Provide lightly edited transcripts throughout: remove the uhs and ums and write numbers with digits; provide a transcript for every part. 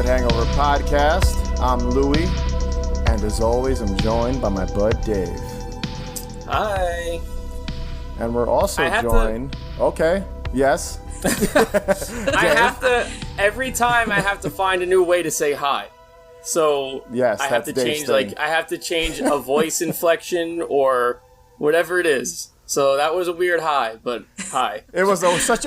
Haunted Hangover podcast. I'm Louie, and as always, I'm joined by my bud Dave. Hi. And we're also joined... Okay, yes. Every time I have to find a new way to say hi. So yes, I have to change, I have to change a voice inflection or whatever it is. So that was a weird hi, but hi. It was such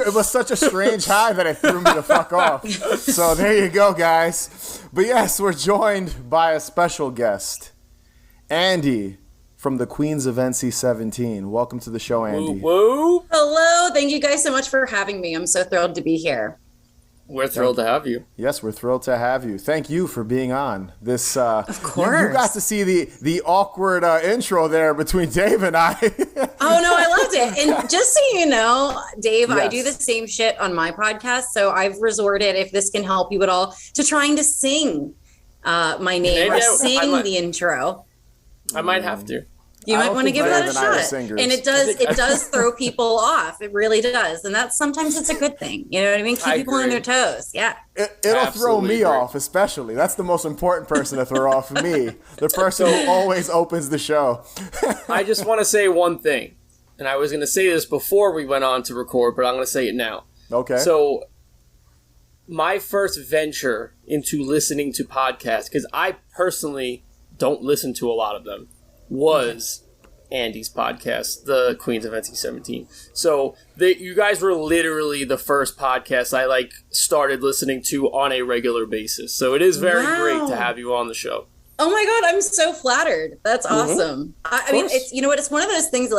a strange hi that it threw me the fuck off. So there you go, guys. But yes, we're joined by a special guest, Ande from the Queens of NC-17. Welcome to the show, Ande. Woo. Hello. Thank you guys so much for having me. I'm so thrilled to be here. We're thrilled to have you. Yes, we're thrilled to have you. Thank you for being on this. Of course. You got to see the awkward intro there between Dave and I. Oh, no, I loved it. And just so you know, Dave, yes. I do the same shit on my podcast. So I've resorted, if this can help you at all, to trying to sing my name or sing the intro. I might have to. You might want to give that a shot. And it does throw people off. It really does. And sometimes it's a good thing. You know what I mean? Keep people on their toes. Yeah. It'll throw me off, especially. That's the most important person to throw off me. The person who always opens the show. I just want to say one thing. And I was going to say this before we went on to record, but I'm going to say it now. Okay. So my first venture into listening to podcasts, because I personally don't listen to a lot of them, was Andy's podcast, the Queens of NC-17. So you guys were literally the first podcast I started listening to on a regular basis. So it is very great to have you on the show. Oh my God, I'm so flattered. That's awesome. I mean, it's, you know what, it's one of those things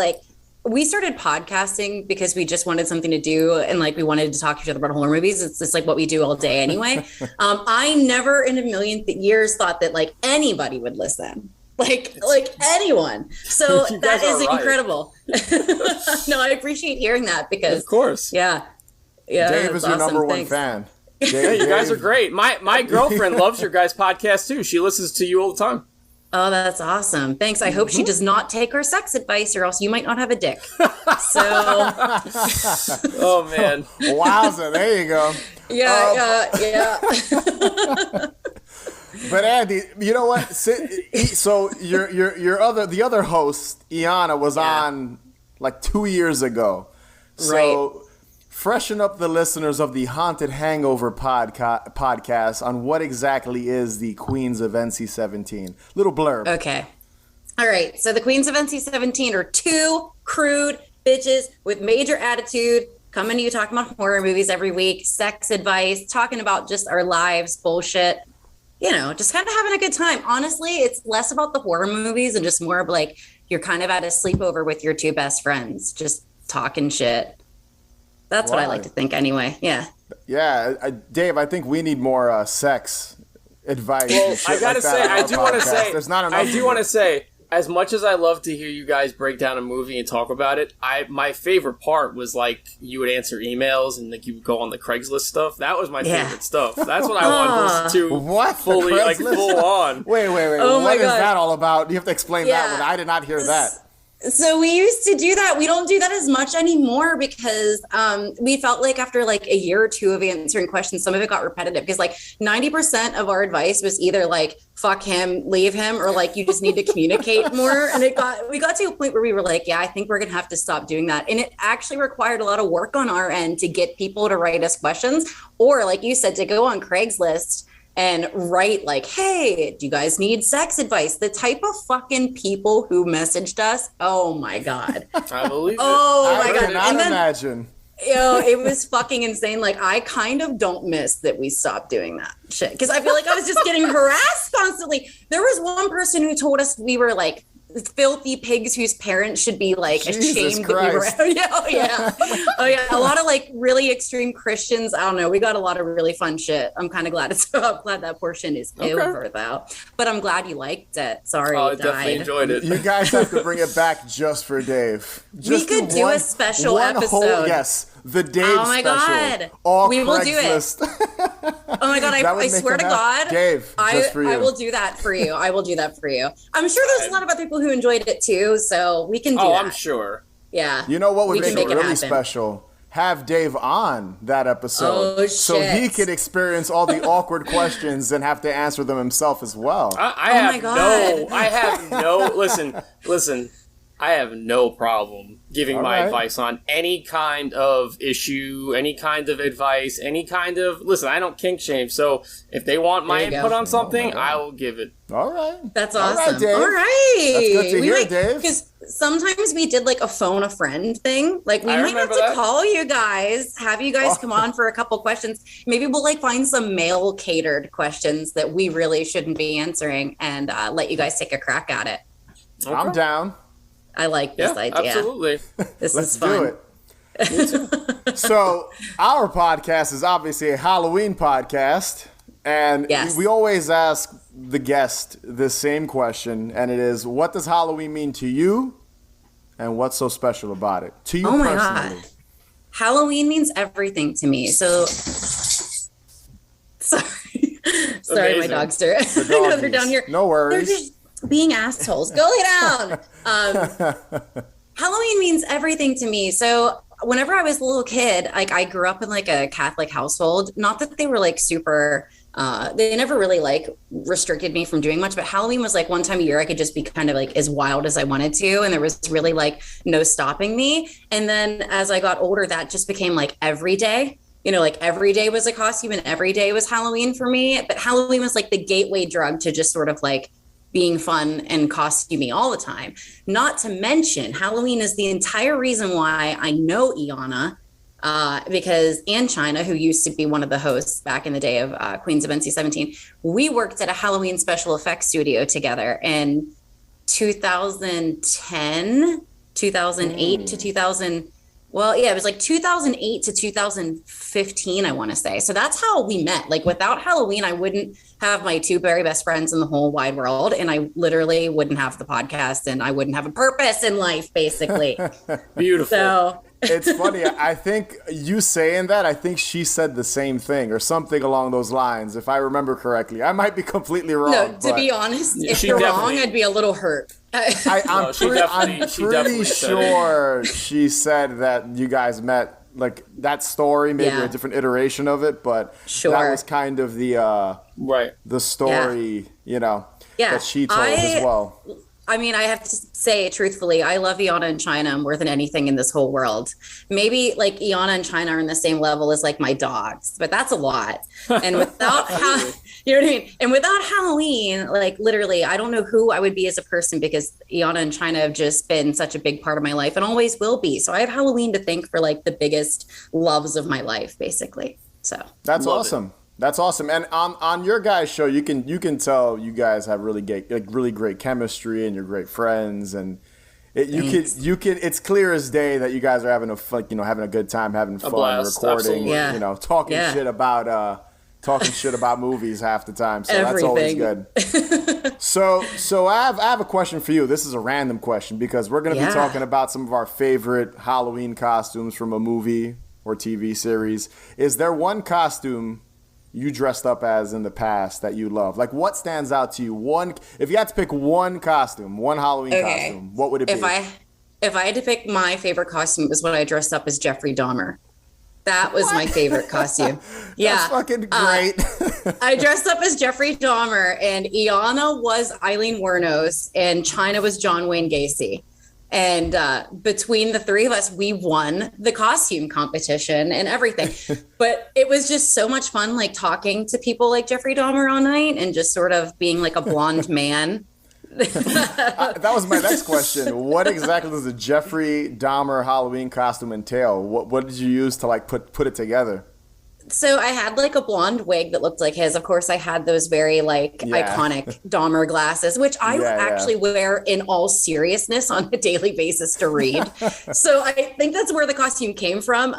we started podcasting because we just wanted something to do and we wanted to talk to each other about horror movies. It's just what we do all day anyway. I never in a million years thought that anybody would listen. Like anyone. So that is incredible. No, I appreciate hearing that because of course. Yeah. Dave is your number one fan. Hey, you guys are great. My girlfriend loves your guys' podcast too. She listens to you all the time. Oh, that's awesome. Thanks. I hope she does not take her sex advice or else you might not have a dick. So oh man. Wowza, there you go. Yeah. But Ande, you know what? So the other host, Iana, was on 2 years ago. So freshen up the listeners of the Haunted Hangover podcast on what exactly is the Queens of NC-17. Little blurb. Okay. All right. So the Queens of NC-17 are two crude bitches with major attitude coming to you talking about horror movies every week, sex advice, talking about just our lives, bullshit. You know, just kind of having a good time. Honestly, it's less about the horror movies and just more of you're kind of at a sleepover with your two best friends, just talking shit. That's what I like to think anyway. Yeah. Yeah. Dave, I think we need more sex advice. Well, I gotta say, I do want to say, there's not enough. As much as I love to hear you guys break down a movie and talk about it, my favorite part was you would answer emails and you would go on the Craigslist stuff. That was my favorite stuff. That's what I wanted to listen to. What? Fully, full on. Wait. Oh what is that all about? You have to explain that one. I did not hear that. So we used to do that. We don't do that as much anymore because we felt after a year or two of answering questions, some of it got repetitive because 90% of our advice was either fuck him, leave him, or you just need to communicate more. And we got to a point where we were I think we're going to have to stop doing that. And it actually required a lot of work on our end to get people to write us questions or like you said, to go on Craigslist and write hey, do you guys need sex advice? The type of fucking people who messaged us. Oh my God. I believe it. Oh my God. I cannot imagine. It was fucking insane. I kind of don't miss that we stopped doing that shit because I feel I was just getting harassed constantly. There was one person who told us we were filthy pigs whose parents should be ashamed that we were. Oh yeah. A lot of really extreme Christians. I don't know. We got a lot of really fun shit. I'm kind of glad I'm glad that portion is over though. But I'm glad you liked it. Sorry, I definitely enjoyed it. You guys have to bring it back just for Dave. We could do a special episode. The Dave special. Oh my God. All we will do it. Oh my God. I swear to God. Dave, just for you. I will do that for you. I will do that for you. I'm sure there's a lot of other people who enjoyed it too. So we can do that. I'm sure. Yeah. You know what would make it really special? have Dave on that episode. Oh, so he can experience all the awkward questions and have to answer them himself as well. I have no problem giving my advice on any kind of issue, any kind of advice, any kind of... Listen, I don't kink shame, so if they want my input on something, I will give it. All right. That's awesome. All right, Dave. All right. That's good to hear, Dave. Because sometimes we did like a phone a friend thing. Like we might have to call you guys, have you guys come on for a couple questions. Maybe we'll like find some male catered questions that we really shouldn't be answering and let you guys take a crack at it. Okay. I'm down. I like this idea. Absolutely. This Let's is fun. do it. So our podcast is obviously a Halloween podcast. And we always ask the guest this same question, and it is, what does Halloween mean to you, and what's so special about it? To you personally. God. Halloween means everything to me. So, sorry, my dogs are. I know they're down here. No worries. They're just being assholes. Go lay down. Halloween means everything to me. So whenever I was a little kid, like I grew up in like a Catholic household. Not that they were like super. They never really like restricted me from doing much, but Halloween was like one time a year I could just be kind of like as wild as I wanted to. And there was really like no stopping me. And then as I got older, that just became like every day, you know, like every day was a costume and every day was Halloween for me. But Halloween was like the gateway drug to just sort of like being fun and costumey all the time. Not to mention Halloween is the entire reason why I know Iana. Because Ann China, who used to be one of the hosts back in the day of Queens of NC-17, we worked at a Halloween special effects studio together in 2010, 2008 to 2000. Well, yeah, it was like 2008 to 2015, I want to say. So that's how we met. Like without Halloween, I wouldn't have my two very best friends in the whole wide world. And I literally wouldn't have the podcast and I wouldn't have a purpose in life, basically. Beautiful. So it's funny. I think you saying that, I think she said the same thing or something along those lines, if I remember correctly. I might be completely wrong. No, to be honest, if you're wrong, I'd be a little hurt. I'm pretty sure she said that you guys met, like that story, maybe a different iteration of it, but that was kind of the story, you know, that she told as well. I mean, I have to say, truthfully, I love Iana and China more than anything in this whole world. Maybe like Iana and China are in the same level as like my dogs, but that's a lot. And without, you know what I mean? And without Halloween, like literally, I don't know who I would be as a person because Iana and China have just been such a big part of my life and always will be. So I have Halloween to thank for like the biggest loves of my life, basically. So that's awesome. That's awesome. And on your guys' show, you can tell you guys have really great chemistry and you're great friends, and you can it's clear as day that you guys are having a good time, having fun, recording, talking shit about movies half the time. So that's always good. So I have a question for you. This is a random question because we're going to be talking about some of our favorite Halloween costumes from a movie or TV series. Is there one costume you dressed up as in the past that you love? Like, what stands out to you? If you had to pick one costume, one Halloween costume, what would it be? If I had to pick my favorite costume, it was when I dressed up as Jeffrey Dahmer. That was my favorite costume. Yeah. That's fucking great. I dressed up as Jeffrey Dahmer, and Iana was Eileen Wuornos, and China was John Wayne Gacy. And between the three of us, we won the costume competition and everything. But it was just so much fun, like talking to people like Jeffrey Dahmer all night and just sort of being like a blonde man. That was my next question. What exactly does a Jeffrey Dahmer Halloween costume entail? What did you use to like put it together? So I had like a blonde wig that looked like his. Of course, I had those very like iconic Dahmer glasses, which I actually wear in all seriousness on a daily basis to read. So I think that's where the costume came from.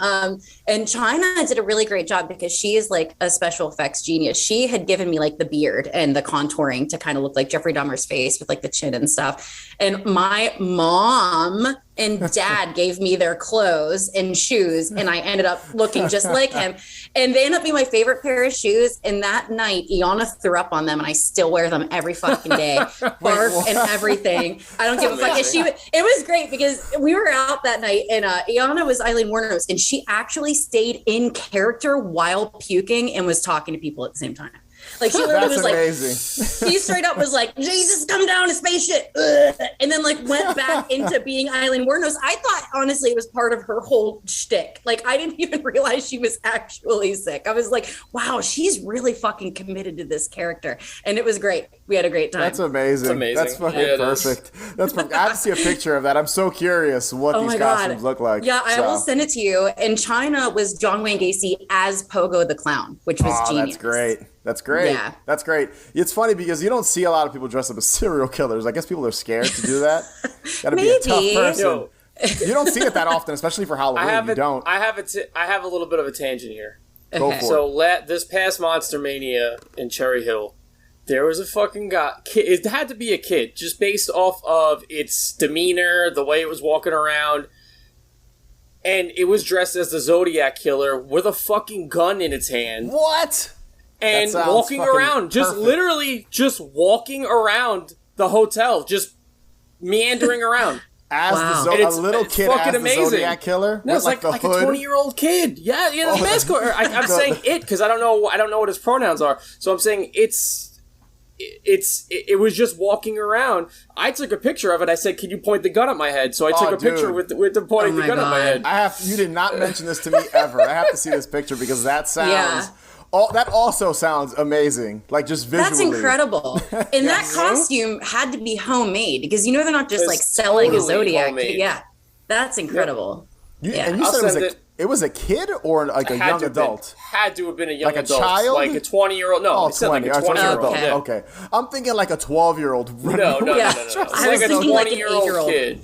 And China did a really great job because she is like a special effects genius. She had given me like the beard and the contouring to kind of look like Jeffrey Dahmer's face with like the chin and stuff. And my mom and Dad gave me their clothes and shoes, and I ended up looking just like him. And they ended up being my favorite pair of shoes. And that night, Iana threw up on them, and I still wear them every fucking day, barf and everything. I don't give a fuck. It was great because we were out that night, and Iana was Eileen Wuornos, and she actually stayed in character while puking and was talking to people at the same time. Like she literally was amazing. He straight up was like, Jesus, come down, a spaceship. Ugh. And then like went back into being Eileen Wuornos. I thought honestly it was part of her whole shtick. Like I didn't even realize she was actually sick. I was like, wow, she's really fucking committed to this character. And it was great. We had a great time. That's amazing. It's amazing. That's fucking perfect. That's perfect. I have to see a picture of that. I'm so curious what these costumes look like. Yeah, I will send it to you. And China was John Wayne Gacy as Pogo the Clown, which was genius. That's great. That's great. Yeah. That's great. It's funny because you don't see a lot of people dress up as serial killers. I guess people are scared to do that. Gotta be a tough person. You don't see it that often, especially for Halloween. I have a little bit of a tangent here. Go for it. So this past Monster Mania in Cherry Hill, there was a fucking guy. It had to be a kid, just based off of its demeanor, the way it was walking around. And it was dressed as the Zodiac Killer with a fucking gun in its hand. What? And walking around, literally just walking around the hotel, just meandering around. As a little kid as the Zodiac Killer? No, it's like a 20-year-old kid. Yeah, the mask. I'm saying it because I don't know what his pronouns are. So I'm saying it was just walking around. I took a picture of it. I said, "Can you point the gun at my head?" So I took a picture with the pointing the gun at my head. You did not mention this to me ever. I have to see this picture because that sounds. Yeah. That also sounds amazing, like just visually. That's incredible. And that costume had to be homemade because they're not just like selling a Zodiac. Homemade. Yeah, that's incredible. And you said it was a kid or like a young adult? Had to have been a young adult. Like a child? Like a 20-year-old. No, it said like a 20-year-old. Okay. I'm thinking like a 12-year-old. No. It's like a 20-year-old kid.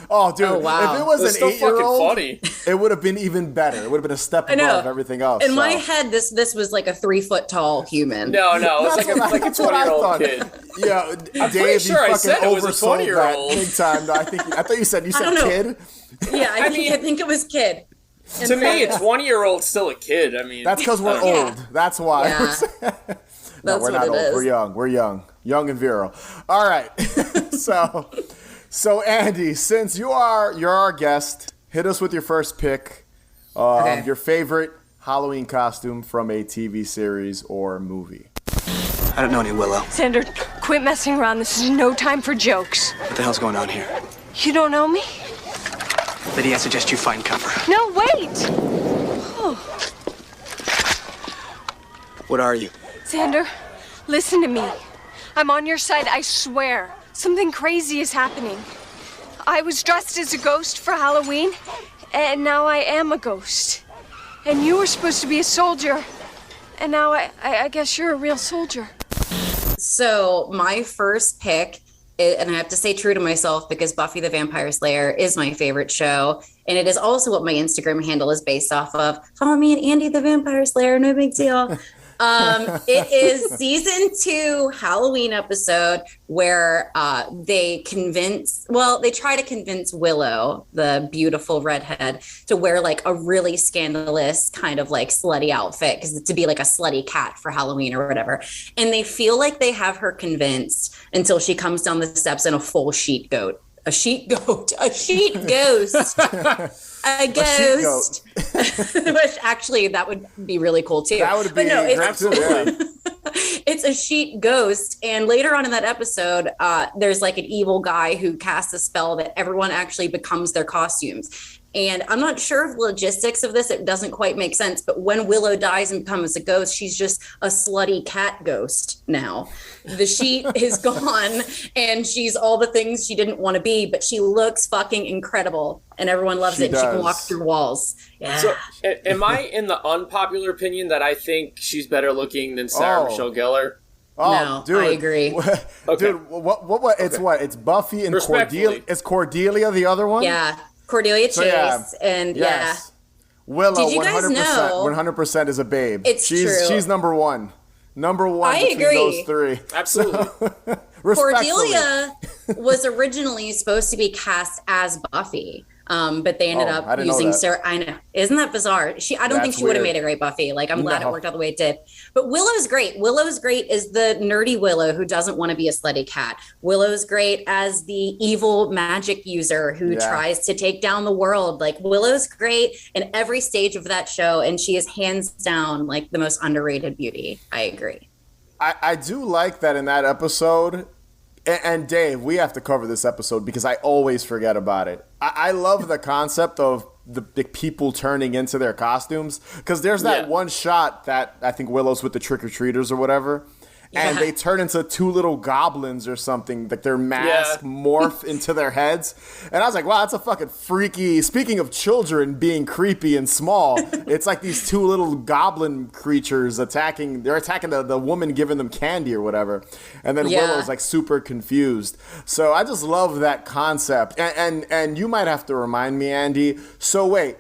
Oh, dude. Oh, wow. If it was an 8-year-old, it would have been even better. It would have been a step above everything else. In my head, this was like a 3-foot-tall human. No. It's like a 20-year-old kid. Yeah, I'm pretty sure I said it was a 20-year-old. Big time. No, I thought you said kid. Yeah, I think it was kid. To me, a 20-year-old's still a kid. I mean, that's because we're old. That's why. Yeah. No, we're not old. We're young, young and virile. All right. So Andy, since you're our guest, hit us with your first pick. Your favorite Halloween costume from a TV series or movie. I don't know any Willow. Xander, quit messing around. This is no time for jokes. What the hell's going on here? You don't know me? Lydia, I suggest you find cover. No, wait! Oh. What are you? Xander, listen to me. I'm on your side, I swear. Something crazy is happening. I was dressed as a ghost for Halloween, and now I am a ghost. And you were supposed to be a soldier, and now I guess you're a real soldier. So my first pick, and I have to stay true to myself because Buffy the Vampire Slayer is my favorite show. And it is also what my Instagram handle is based off of. Follow me at Andy the Vampire Slayer, no big deal. It is season 2 Halloween episode where they try to convince Willow, the beautiful redhead, to wear like a really scandalous kind of like slutty outfit to be like a slutty cat for Halloween or whatever. And they feel like they have her convinced until she comes down the steps in a full sheet goat. A sheet ghost. A ghost. Which actually, that would be really cool too. That would be absolutely. It's a sheet ghost. And later on in that episode, there's like an evil guy who casts a spell that everyone actually becomes their costumes. And I'm not sure of the logistics of this. It doesn't quite make sense. But when Willow dies and becomes a ghost, she's just a slutty cat ghost now. The sheet is gone and she's all the things she didn't want to be, but she looks fucking incredible and everyone loves it. And she can walk through walls. Yeah. So am I in the unpopular opinion that I think she's better looking than Sarah Michelle Gellar? Oh, no, dude. I agree. Dude, what it's what? It's Buffy and Cordelia. Is Cordelia the other one? Yeah. Cordelia Chase Willow, did you guys 100%, know 100% is a babe. It's true. She's number one. Number one I between agree. those three. Absolutely. Respectfully. Cordelia was originally supposed to be cast as Buffy. But they ended up using Sarah. I know. Isn't that bizarre? I don't think she would have made a great Buffy. Like, I'm glad it worked out the way it did. But Willow's great. Willow's great is the nerdy Willow who doesn't want to be a slutty cat. Willow's great as the evil magic user who tries to take down the world. Like, Willow's great in every stage of that show. And she is hands down like the most underrated beauty. I agree. I do like that in that episode. And Dave, we have to cover this episode because I always forget about it. I love the concept of the people turning into their costumes, because there's that one shot that I think Willow's with the trick-or-treaters or whatever, and they turn into two little goblins or something, like their mask morph into their heads. And I was like, wow, that's a fucking freaky, speaking of children being creepy and small, it's like these two little goblin creatures attacking the woman giving them candy or whatever. And then Willow's like super confused. So I just love that concept. And you might have to remind me, Andy. So wait,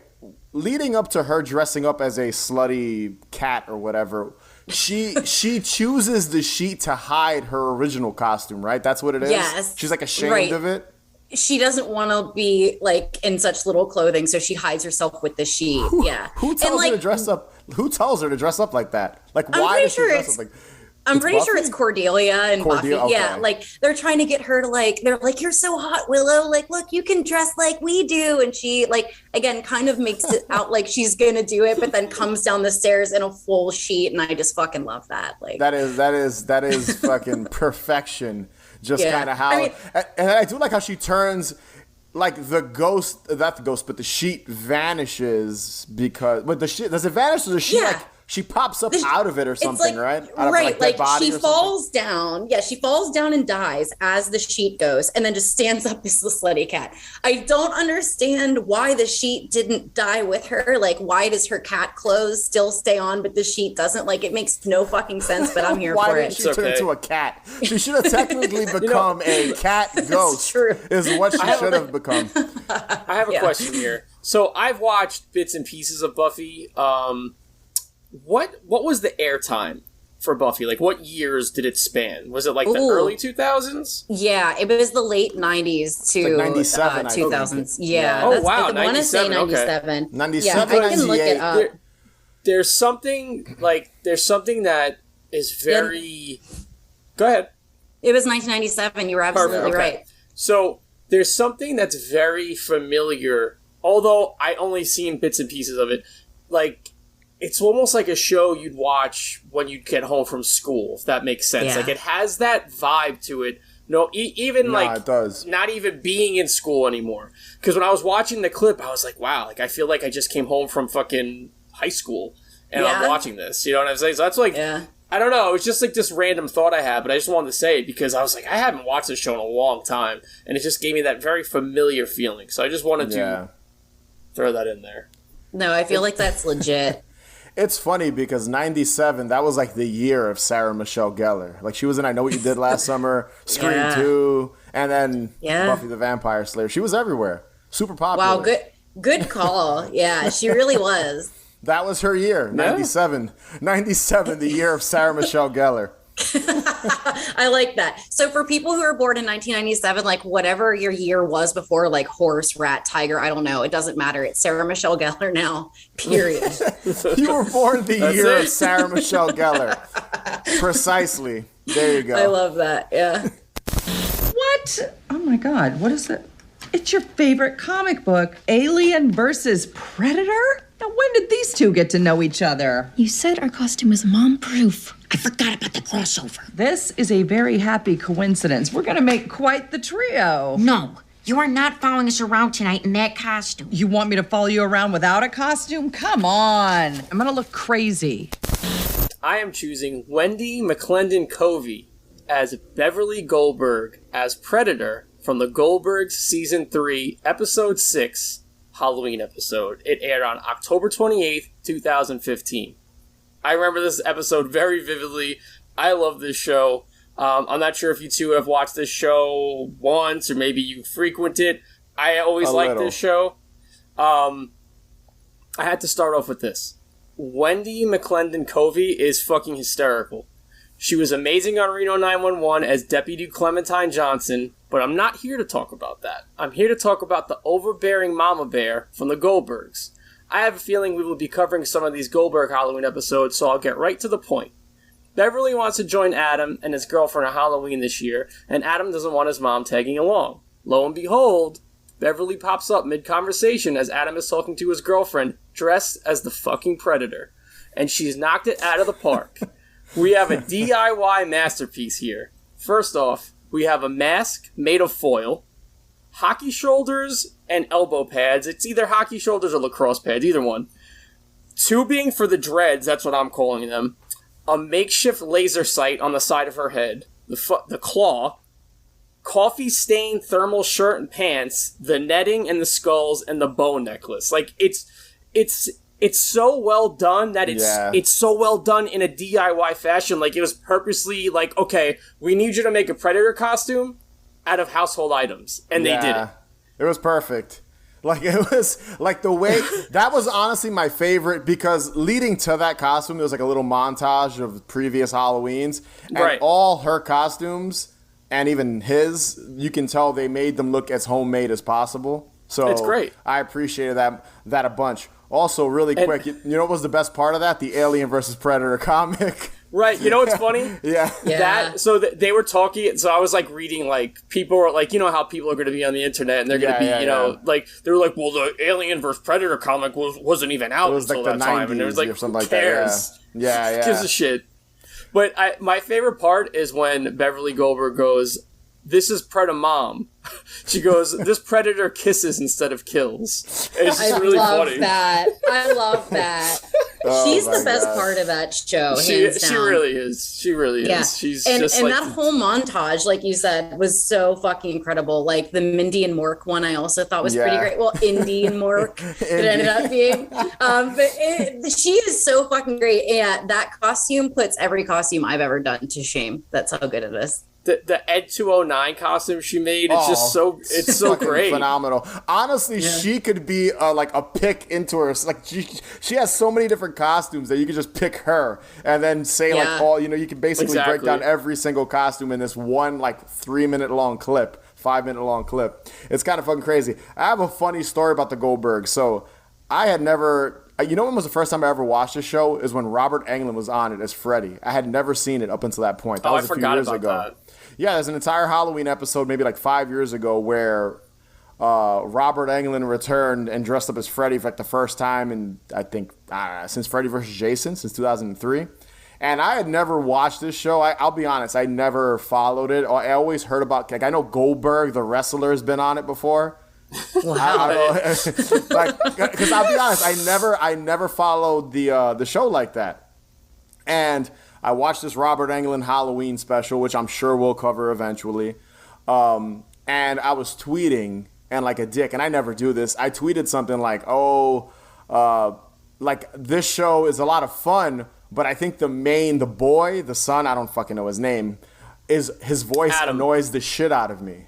leading up to her dressing up as a slutty cat or whatever, she chooses the sheet to hide her original costume, right? That's what it is? Yes. She's like ashamed of it? She doesn't want to be like in such little clothing, so she hides herself with the sheet. Who tells her to dress up? Who tells her to dress up like that? Like, why does she dress up like I'm pretty sure it's Cordelia and Buffy. Okay. Yeah, like they're trying to get her to they're like, you're so hot, Willow. Like, look, you can dress like we do. And she again, kind of makes it out like she's going to do it, but then comes down the stairs in a full sheet. And I just fucking love that. Like, that is fucking perfection. Just kind of how, and I do like how she turns, like not the ghost, but the sheet vanishes but the sheet, does it vanish or the sheet she pops up out of it or something, right? She falls down. Yeah, she falls down and dies as the sheet goes, and then just stands up as the slutty cat. I don't understand why the sheet didn't die with her. Like, why does her cat clothes still stay on, but the sheet doesn't? Like, it makes no fucking sense, but I'm here for it. Why did she turn into a cat? She should have technically become a cat ghost, is what she should have become. I have a question here. So I've watched bits and pieces of Buffy. What was the airtime for Buffy? Like, what years did it span? Was it like the early 2000s? Yeah, it was the late 90s to 97, 2000s. Yeah. Oh, wow. I want to say 97. 97, I can look it up. There's something that is very... Go ahead. It was 1997. You were absolutely right. So there's something that's very familiar, although I only seen bits and pieces of it. Like, it's almost like a show you'd watch when you'd get home from school, if that makes sense. Yeah. Like, it has that vibe to it. No, it does. Not even being in school anymore. Because when I was watching the clip, I was like, wow, like, I feel like I just came home from fucking high school and I'm watching this. You know what I'm saying? So that's like, I don't know. It was just like this random thought I had, but I just wanted to say it because I was like, I haven't watched this show in a long time. And it just gave me that very familiar feeling. So I just wanted to throw that in there. No, I feel like that's legit. It's funny because 97, that was like the year of Sarah Michelle Gellar. Like, she was in I Know What You Did Last Summer, Scream 2, and then Buffy the Vampire Slayer. She was everywhere. Super popular. Wow, good call. Yeah, she really was. That was her year, 97. 97, the year of Sarah Michelle Gellar. I like that. So for people who are born in 1997, like whatever your year was before, like horse, rat, tiger, I don't know. It doesn't matter. It's Sarah Michelle Gellar now, period. You were born the year of Sarah Michelle Gellar. Precisely. There you go. I love that. Yeah. What? Oh my God. What is it? It's your favorite comic book, Alien versus Predator? Now, when did these two get to know each other? You said our costume was mom-proof. I forgot about the crossover. This is a very happy coincidence. We're going to make quite the trio. No, you are not following us around tonight in that costume. You want me to follow you around without a costume? Come on. I'm going to look crazy. I am choosing Wendy McClendon Covey as Beverly Goldberg as Predator from the Goldbergs Season 3, Episode 6, Halloween episode. It aired on October 28th, 2015. I remember this episode very vividly. I love this show. I'm not sure if you two have watched this show once or maybe you frequent it. I always liked this show. I had to start off with this. Wendy McClendon Covey is fucking hysterical. She was amazing on Reno 911 as Deputy Clementine Johnson, but I'm not here to talk about that. I'm here to talk about the overbearing mama bear from the Goldbergs. I have a feeling we will be covering some of these Goldberg Halloween episodes, so I'll get right to the point. Beverly wants to join Adam and his girlfriend on Halloween this year, and Adam doesn't want his mom tagging along. Lo and behold, Beverly pops up mid-conversation as Adam is talking to his girlfriend, dressed as the fucking Predator. And she's knocked it out of the park. We have a DIY masterpiece here. First off, we have a mask made of foil, hockey shoulders, and elbow pads. It's either hockey shoulders or lacrosse pads, either one. Tubing for the dreads, that's what I'm calling them. A makeshift laser sight on the side of her head. The claw. Coffee-stained thermal shirt and pants. The netting and the skulls and the bow necklace. Like, it's so well done that it's so well done in a DIY fashion. Like, it was purposely like, okay, we need you to make a Predator costume out of household items. And they did it. It was perfect. Like, it was, like, the way, that was honestly my favorite, because leading to that costume, there was like a little montage of previous Halloweens. And all her costumes, and even his, you can tell they made them look as homemade as possible. So it's great. I appreciated that a bunch. Also, really quick, you know what was the best part of that? The Alien versus Predator comic. Right. You know what's funny? Yeah. They were talking. So I was like reading, like, people were like, you know how people are going to be on the internet and they're going to be, you know, like, they were like, well, the Alien versus Predator comic wasn't even out until like that time. And it was like, or something who cares? Yeah. Who gives a shit? But my favorite part is when Beverly Goldberg goes, "This is Predator Mom." She goes, "This Predator kisses instead of kills." And it's just really funny. I love that. She's the best part of that show, hands down. She really is. She really is. She's just and like, that whole montage, like you said, was so fucking incredible. Like the Mindy and Mork one, I also thought was pretty great. Well, Indy and Mork, it ended up being. But she is so fucking great. And that costume puts every costume I've ever done to shame. That's how good it is. The Ed 209 costume she made, it's so great. Phenomenal. Honestly, she could be like a pick into her. Like she has so many different costumes that you could just pick her and then say like all, you know, you can basically break down every single costume in this one like 5-minute long clip. It's kind of fucking crazy. I have a funny story about the Goldbergs. So I had never, you know when was the first time I ever watched this show? Is when Robert Englund was on it as Freddy. I had never seen it up until that point. That was a few years ago. That. Yeah, there's an entire Halloween episode, maybe like 5 years ago, where Robert Englund returned and dressed up as Freddy for like the first time in, I think, since Freddy vs. Jason, since 2003. And I had never watched this show. I'll be honest, I never followed it. I always heard about, like, I know Goldberg, the wrestler, has been on it before. Wow. Because I'll be honest, I never followed the show like that. And I watched this Robert Englund Halloween special, which I'm sure we'll cover eventually. And I was tweeting, and like a dick, and I never do this. I tweeted something like, like this show is a lot of fun, but I think the son, I don't fucking know his name, his voice annoys the shit out of me.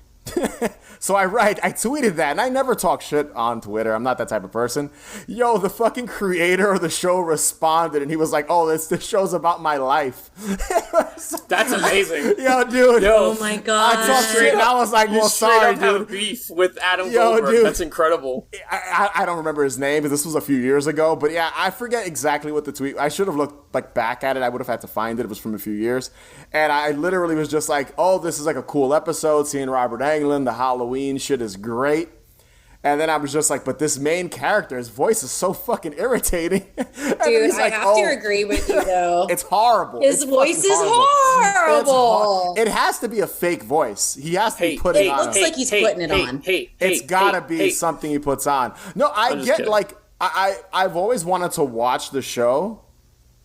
So I tweeted that, and I never talk shit on Twitter. I'm not that type of person. Yo, the fucking creator of the show responded, and he was like, "Oh, this show's about my life." That's amazing. Yo, dude. Oh my god. I talked straight, and I was like, "Well, sorry, dude." Have beef with Adam Goldberg. Dude. That's incredible. I don't remember his name, but this was a few years ago. But yeah, I forget exactly what the tweet. I should have looked like back at it. I would have had to find it. It was from a few years, and I literally was just like, "Oh, this is like a cool episode. Seeing Robert Englund, the Halloween shit is great." And then I was just like, but this main character, his voice is so fucking irritating. Dude, I have to agree with you, though. It's horrible. His voice is horrible. It has to be a fake voice. He has to be putting on. It looks like he's putting it on. It's gotta be something he puts on. No, I get, like, I've always wanted to watch the show,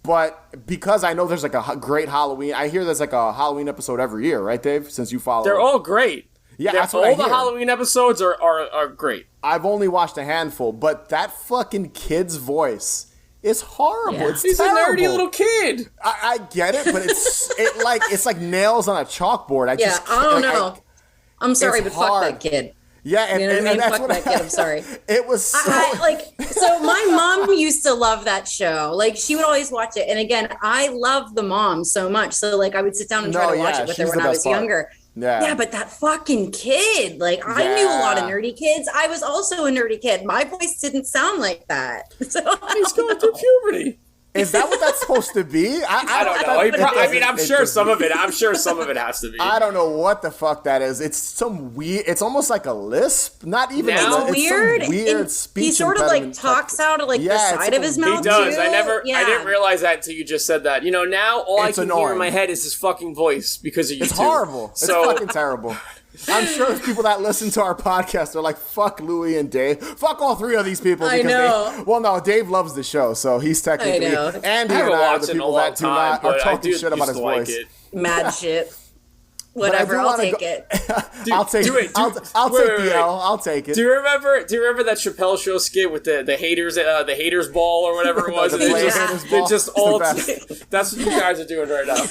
but because I know there's like a great Halloween, I hear there's like a Halloween episode every year, right, Dave? Since you follow. They're all great. Yeah, that's what all the Halloween episodes are great. I've only watched a handful, but that fucking kid's voice is horrible. Yeah. He's terrible. A nerdy little kid. I get it, but it's like nails on a chalkboard. I don't know. I'm sorry, but fuck that kid. Yeah, and, You know what I mean? and that's Fuck what that kid. I'm sorry. It was so So my mom used to love that show. Like she would always watch it. And again, I love the mom so much. So like I would sit down and try to watch it with her she's when the I best was part. younger. Yeah. Yeah, but that fucking kid, like I knew a lot of Yeah. nerdy kids. I was also a nerdy kid. My voice didn't sound like that. So He's going through puberty. Is that what that's supposed to be? I don't know. I mean, I'm sure some of it has to be. I don't know what the fuck that is. It's some weird. It's almost like a lisp. Not even Now- a lisp. It's weird. some weird And speech. he sort of like impediment talks type- out of like Yeah, the it's side like of his a- mouth. He does. Too. I didn't realize that until you just said that. You know, now all I It's can hear annoying. in my head is his fucking voice because of YouTube. It's horrible. So It's fucking terrible. I'm sure there's people that listen to our podcast are like, fuck Louie and Dave. Fuck all three of these people. I know. Well, no, Dave loves the show, so he's technically. I know. Andy I and haven't I are watched the it in a people long that do time, not are but I talking do shit about used his to like voice. it. Mad shit. But I Whatever, do I'll wanna take go- it. I'll take do it. it. I'll Wait, take wait, the wait. L. I'll take it. Do you remember that Chappelle Show skit with the haters ball or whatever it was? The And play they're haters they're ball. just It's the all. best. That's what you guys are doing right now.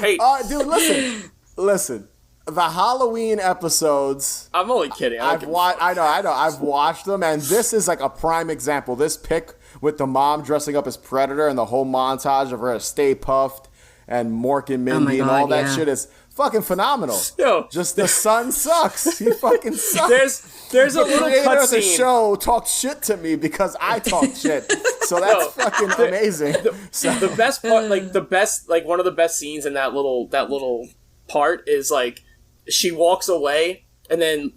Hate. Dude, listen. The Halloween episodes. I'm only kidding. I know. I've watched them, and this is like a prime example. This pic with the mom dressing up as Predator and the whole montage of her to Stay Puffed and Mork and Mindy and all God, that yeah. shit is fucking phenomenal. Yo. Just the son sucks. He fucking sucks. There's a The little creator of the cutscene. show talked shit to me because I talked shit. So that's fucking amazing. The best part, one of the best scenes in that little part is like she walks away and then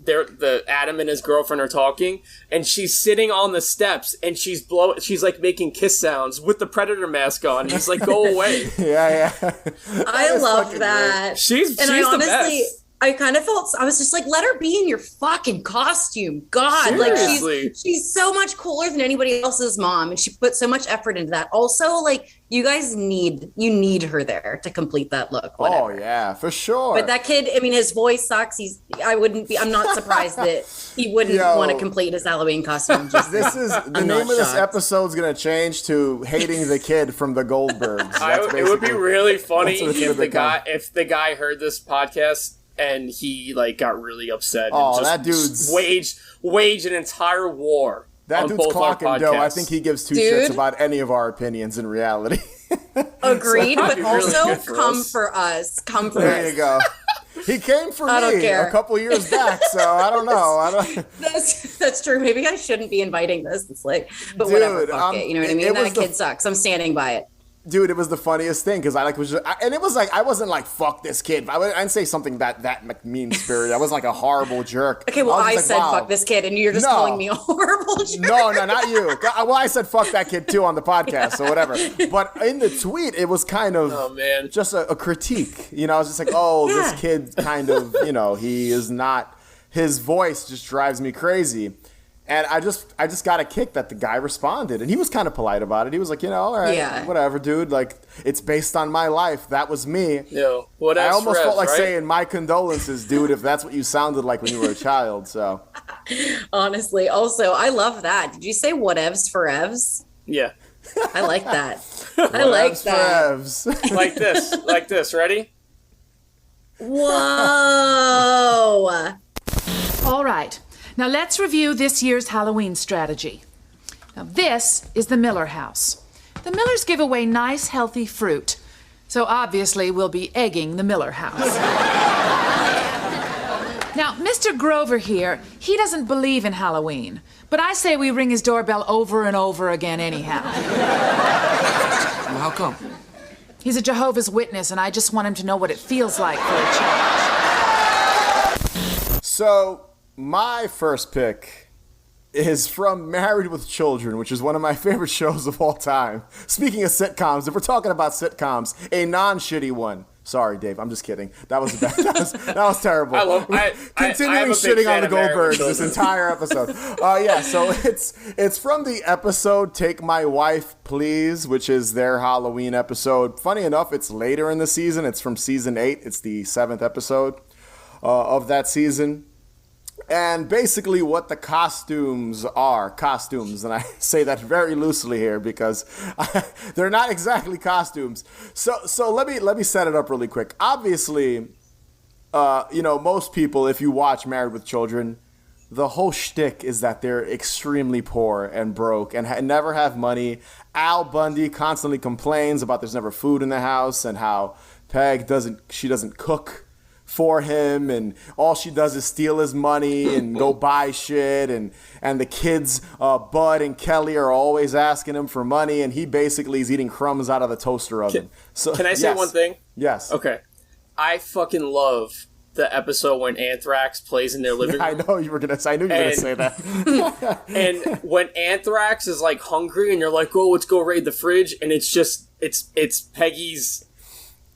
Adam and his girlfriend are talking and she's sitting on the steps and she's like making kiss sounds with the Predator mask on. And he's like, go away. Yeah. I love fucking that. She's I the honestly, best. I kind of felt, I was just like, let her be in your fucking costume. God, Seriously. like she's so much cooler than anybody else's mom. And she put so much effort into that. Also, like you guys need her there to complete that look. Whatever. Oh yeah, for sure. But that kid, I mean, his voice sucks. I'm not surprised that he wouldn't want to complete his Halloween costume. Just This is the I'm name not of this shocked. episode's gonna change to "Hating the Kid from the Goldbergs." That's It would be basically- really funny that's what it's if gonna the guy heard this podcast and he like got really upset Oh, and that just dude's- waged an entire war. That on dude's both our clocking dough. I podcasts. think he gives two Dude. shits about any of our opinions in reality. Agreed, that'd but be really also good for come us. for us. Come for There us. you go. He came for I don't me care. a couple years back, so I don't know. That's true. Maybe I shouldn't be inviting this. It's like, but Dude, whatever. Fuck it. You know what I mean? it was That kid sucks. I'm standing by it. Dude, it was the funniest thing because and it was like I wasn't like fuck this kid. I didn't say something that mean spirited. I wasn't like a horrible jerk. Okay, well, was I just said like, wow. fuck this kid, and you're just No. calling me a horrible jerk. No, not you. Well, I said fuck that kid too on the podcast, so whatever. But in the tweet, it was kind of Oh, man. just a critique. You know, I was just like, oh, Yeah. this kid kind of, he is not. His voice just drives me crazy. And I just got a kick that the guy responded, and he was kind of polite about it. He was like, all right, Yeah. whatever, dude. Like, it's based on my life. That was me. Yo, what I else? almost felt like right? saying my condolences, dude, if that's what you sounded like when you were a child. So Honestly, also, I love that. Did you say whatevs for evs? Yeah, I like that. I like Evs for that. Evs. like this. Ready? Whoa. All right. Now let's review this year's Halloween strategy. Now this is the Miller house. The Millers give away nice, healthy fruit. So obviously we'll be egging the Miller house. Now, Mr. Grover here, he doesn't believe in Halloween. But I say we ring his doorbell over and over again anyhow. Well, how come? He's a Jehovah's Witness, and I just want him to know what it feels like for a change. So, my first pick is from Married with Children, which is one of my favorite shows of all time. Speaking of sitcoms, if we're talking about sitcoms, a non-shitty one. Sorry, Dave, I'm just kidding. That was bad. That was terrible. Continuing I'm a big shitting on fan the of Married with Goldbergs this Children. entire episode. So it's from the episode Take My Wife, Please, which is their Halloween episode. Funny enough, it's later in the season. It's from season 8. It's the 7th episode of that season. And basically what the costumes are, and I say that very loosely here because they're not exactly costumes. So let me set it up really quick. Obviously, most people, if you watch Married with Children, the whole shtick is that they're extremely poor and broke and never have money. Al Bundy constantly complains about there's never food in the house and how Peg doesn't cook for him, and all she does is steal his money and go buy shit, and the kids, Bud and Kelly, are always asking him for money, and he basically is eating crumbs out of the toaster oven. Can I say one thing? Yes. Okay. I fucking love the episode when Anthrax plays in their living room. I knew you were gonna say that. And when Anthrax is like hungry and you're like, oh, let's go raid the fridge, and it's Peggy's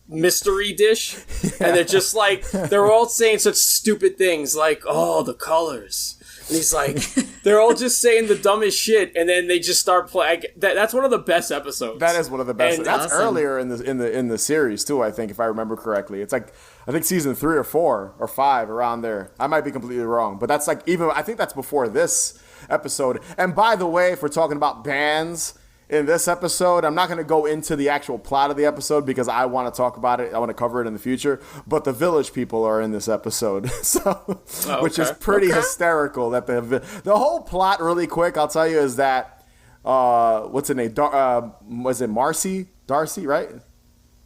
mystery dish, and they're just like, they're all saying such stupid things like, oh, the colors, and he's like, they're all just saying the dumbest shit, and then they just start playing. That's one of the best episodes. That is one of the best. And that's earlier in the series too, I think, if I remember correctly. It's like, I think season 3 or 4 or 5, around there. I might be completely wrong, but that's like, I think that's before this episode. And by the way, if we're talking about bands in this episode, I'm not going to go into the actual plot of the episode because I want to talk about it. I want to cover it in the future. But the Village People are in this episode, which is pretty hysterical. That the whole plot, really quick, I'll tell you, is that what's her name? Was it Marcy? Darcy, right?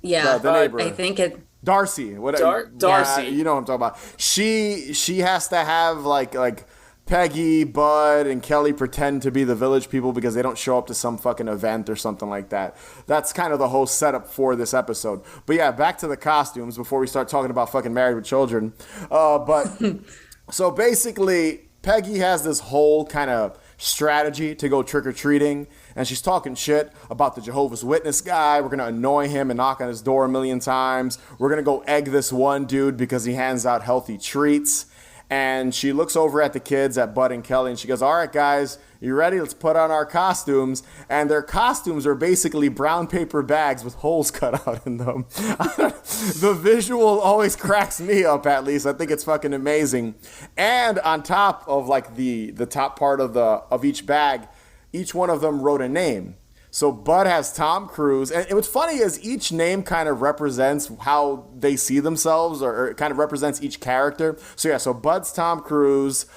Yeah, the neighbor. I think it. Darcy. Darcy. You know what I'm talking about. She has to have like Peggy, Bud, and Kelly pretend to be the Village People because they don't show up to some fucking event or something like that. That's kind of the whole setup for this episode. But yeah, back to the costumes before we start talking about fucking Married with Children. So basically, Peggy has this whole kind of strategy to go trick-or-treating, and she's talking shit about the Jehovah's Witness guy. We're going to annoy him and knock on his door a million times. We're going to go egg this one dude because he hands out healthy treats. And she looks over at the kids, at Bud and Kelly, and she goes, all right, guys, you ready? Let's put on our costumes. And their costumes are basically brown paper bags with holes cut out in them. The visual always cracks me up, at least. I think it's fucking amazing. And on top of like the top part of each bag, each one of them wrote a name. So Bud has Tom Cruise, and what's funny is each name kind of represents how they see themselves, or it kind of represents each character. So yeah, so Bud's Tom Cruise,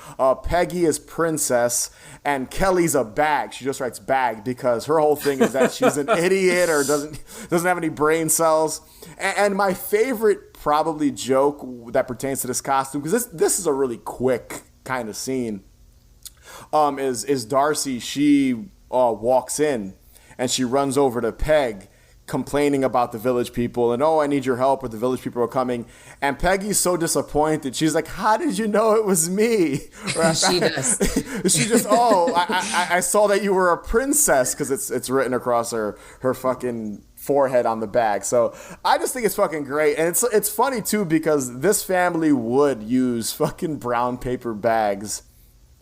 Peggy is Princess, and Kelly's a bag. She just writes bag because her whole thing is that she's an idiot or doesn't have any brain cells. And my favorite probably joke that pertains to this costume, because this is a really quick kind of scene, is Darcy. She walks in. And she runs over to Peg, complaining about the Village People, and, oh, I need your help, or the Village People are coming. And Peggy's so disappointed. She's like, how did you know it was me? She does. She just, I saw that you were a princess, because it's written across her fucking forehead on the bag. So I just think it's fucking great. And it's funny, too, because this family would use fucking brown paper bags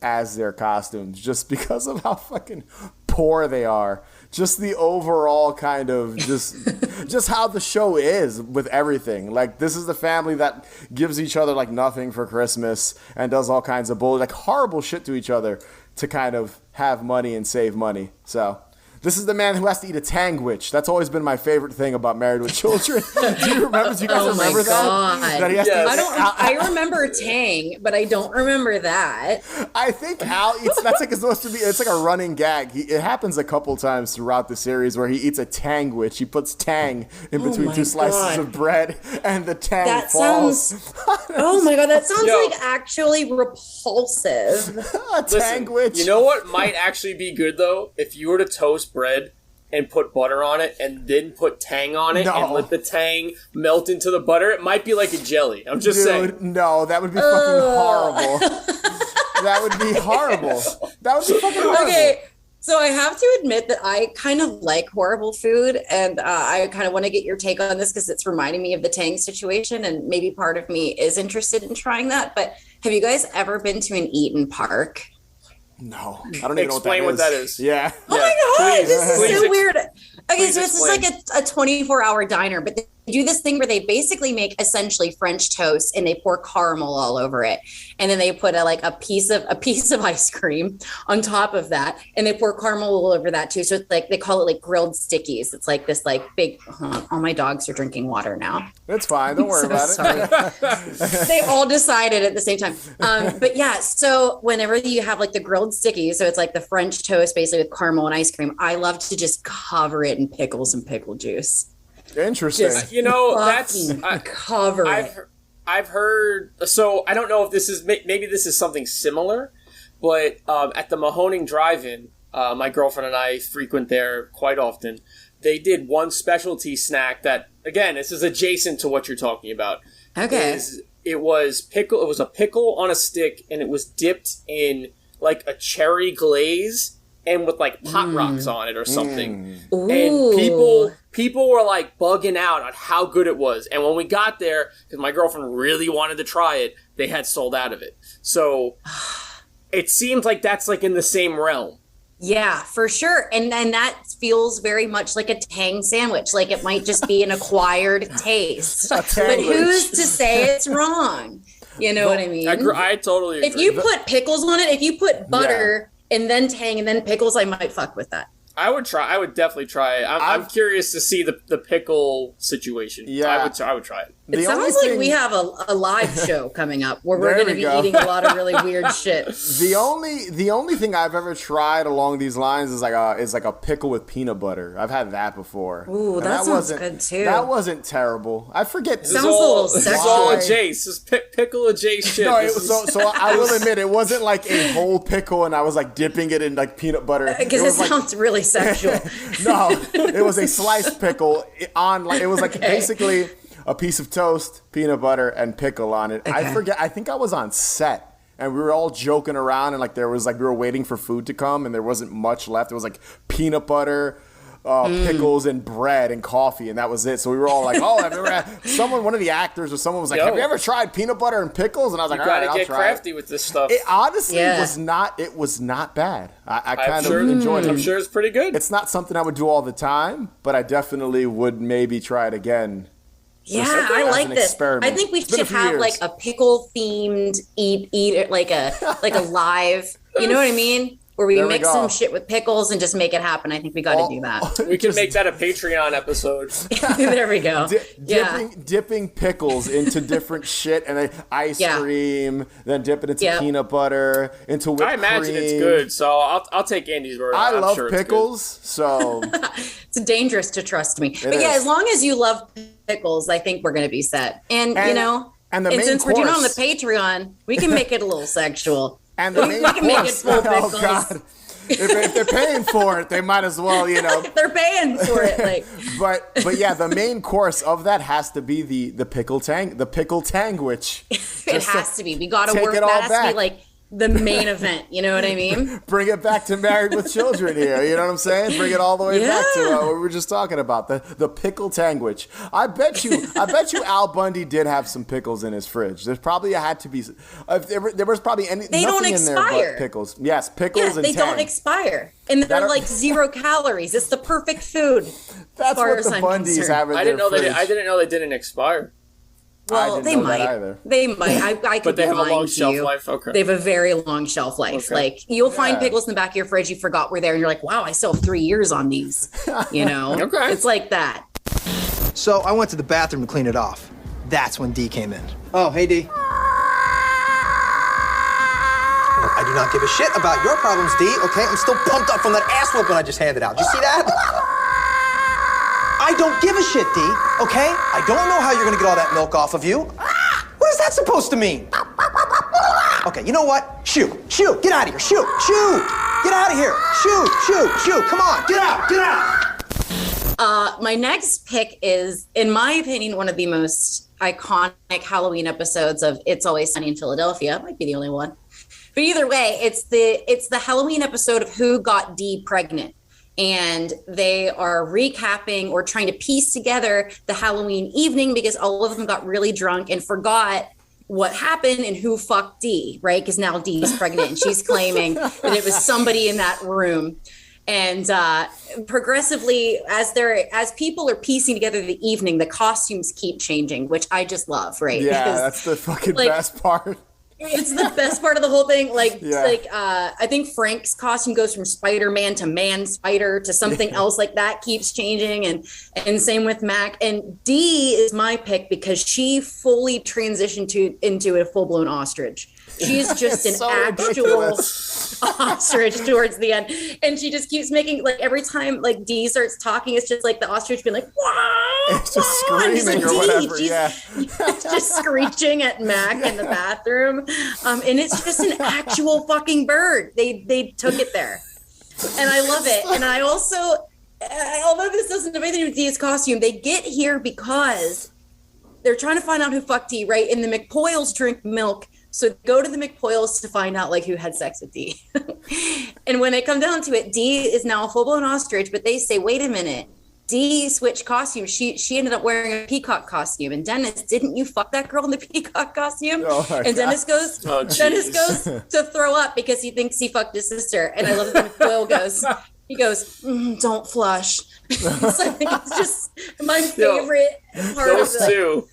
as their costumes just because of how fucking poor they are. Just the overall kind of just how the show is with everything. Like, this is the family that gives each other like nothing for Christmas and does all kinds of bull, like horrible shit to each other to kind of have money and save money. So this is the man who has to eat a tangwich. That's always been my favorite thing about Married with Children. Do you remember? Do you guys remember that? That he has to I remember Tang, but I don't remember that. I think Al eats. That's like it's supposed to be. It's like a running gag. It happens a couple times throughout the series where he eats a tangwich. He puts tang in between two slices of bread, and the tang falls. Oh my god, that sounds like actually repulsive. A tangwich. You know what might actually be good though? If you were to toast bread and put butter on it and then put tang on it and let the tang melt into the butter, it might be like a jelly. I'm just saying. No, that would be fucking horrible. That would be horrible. That would be fucking horrible. Okay, so I have to admit that I kind of like horrible food, and I kind of want to get your take on this because it's reminding me of the Tang situation, and maybe part of me is interested in trying that. But have you guys ever been to an Eaton Park? No, I don't even Explain know what that is. Yeah. Oh my god, please this is so weird. Okay, so explain. it's like a 24-hour diner, but do this thing where they basically make essentially French toast and they pour caramel all over it. And then they put a piece of ice cream on top of that. And they pour caramel all over that too. So it's like, they call it like grilled stickies. It's like this like big, all my dogs are drinking water now. It's fine. Don't worry about it. They all decided at the same time. But yeah, so whenever you have like the grilled stickies, so it's like the French toast basically with caramel and ice cream, I love to just cover it in pickles and pickle juice. Interesting. That's cover it. I've heard. So I don't know if this is maybe this is something similar, but at the Mahoning Drive-In, my girlfriend and I frequent there quite often. They did one specialty snack that, again, this is adjacent to what you're talking about. Okay. It was pickle. It was a pickle on a stick, and it was dipped in like a cherry glaze and with like pot rocks on it or something. And people were like bugging out on how good it was. And when we got there, because my girlfriend really wanted to try it, they had sold out of it. So it seems like that's like in the same realm. Yeah, for sure. And that feels very much like a Tang sandwich. Like it might just be an acquired taste. But who's to say it's wrong? You know what I mean? I totally agree. If you put pickles on it, if you put butter and then Tang and then pickles, I might fuck with that. I would definitely try it. I'm curious to see the pickle situation. Yeah, I would try it. It sounds like we have a live show coming up where we're going to be eating a lot of really weird shit. The only thing I've ever tried along these lines is like a pickle with peanut butter. I've had that before. Ooh, that sounds good too. That wasn't terrible. I forget. Sounds a little sexual. It's all a Jace. It's pickle a Jace shit. No, so I will admit it wasn't like a whole pickle and I was like dipping it in like peanut butter. Because it sounds really sexual. No, it was a sliced pickle on like it was like basically a piece of toast, peanut butter, and pickle on it. Okay. I forget. I think I was on set, and we were all joking around, and like there was like we were waiting for food to come, and there wasn't much left. It was like peanut butter, pickles, and bread and coffee, and that was it. So we were all like, "Oh, I've never had." One of the actors or someone was like, "Have you ever tried peanut butter and pickles?" And I was like, "All right, I'll try." You gotta get crafty with this stuff. It honestly was not. It was not bad. I kind of enjoyed it. I'm sure it's pretty good. It's not something I would do all the time, but I definitely would maybe try it again. Yeah, I like this. Experiment. I think we should have like a pickle themed eat it like a live. You know what I mean? Where we mix some shit with pickles and just make it happen. I think we got to do that. We can make that a Patreon episode. There we go. Dipping pickles into different shit and then ice cream, then dip it into peanut butter, into whipped cream. I imagine it's good, so I'll take Andy's word. I love pickles, so it's dangerous to trust me. But as long as you love pickles, I think we're going to be set. And you know, and since we're doing it on the Patreon, we can make it a little sexual. And the main course, make it full pickles. Oh God. If they're paying for it, they might as well, you know. They're paying for it, like. But yeah, the main course of that has to be the pickle tangwich. It has to be. We got to work. That has to be like the main event. You know what I mean? Bring it back to Married with Children here. You know what I'm saying? Bring it all the way back to what we were just talking about, the pickle tangwich. I bet you Al Bundy did have some pickles in his fridge. There's probably had to be. There was probably nothing in there but pickles. Yes, pickles and they don't expire, and they're like 0 calories. It's the perfect food. That's what the Bundys have in their fridge. I didn't know they didn't expire. Well, they might. They might. I could but they be have a long shelf you. Life. Okay. They have a very long shelf life. Okay. Like you'll find pickles in the back of your fridge you forgot were there, and you're like, "Wow, I still have 3 years on these." You know, okay. It's like that. So I went to the bathroom to clean it off. That's when Dee came in. Oh, hey Dee. I do not give a shit about your problems, Dee. Okay, I'm still pumped up from that ass whooping I just handed out. Did you see that? I don't give a shit, Dee, okay? I don't know how you're gonna get all that milk off of you. What is that supposed to mean? Okay, you know what? Shoo, get out of here, shoo, get out of here, shoo, come on, get out. My next pick is, in my opinion, one of the most iconic Halloween episodes of It's Always Sunny in Philadelphia. It might be the only one. But either way, it's the Halloween episode of Who Got Dee Pregnant. And they are recapping or trying to piece together the Halloween evening because all of them got really drunk and forgot what happened and who fucked Dee, right? Because now Dee's pregnant and she's claiming that it was somebody in that room. And progressively, as people are piecing together the evening, the costumes keep changing, which I just love, right? Yeah, Because, that's the fucking best part. It's the best part of the whole thing. I think Frank's costume goes from Spider-Man to Man Spider to something else like that, keeps changing, and same with Mac. And Dee is my pick because she fully transitioned into a full-blown ostrich. She's just an actual ostrich towards the end, and she just keeps making, like, every time like Dee starts talking, it's just like the ostrich being like, "Wow!" It's just screaming or whatever. It's just screeching at Mac in the bathroom, and it's just an actual fucking bird. They took it there, and I love it. And I also, although this doesn't have anything to do with Dee's costume, they get here because they're trying to find out who fucked Dee, right? And the McPoyles drink milk. So go to the McPoyles to find out like who had sex with Dee. And when they come down to it, Dee is now a full-blown ostrich, but they say, wait a minute, Dee switched costumes. She ended up wearing a peacock costume. And Dennis, didn't you fuck that girl in the peacock costume? And Dennis goes to throw up because he thinks he fucked his sister. And I love that McPoyle goes, don't flush. So I think it's just my favorite part of those two.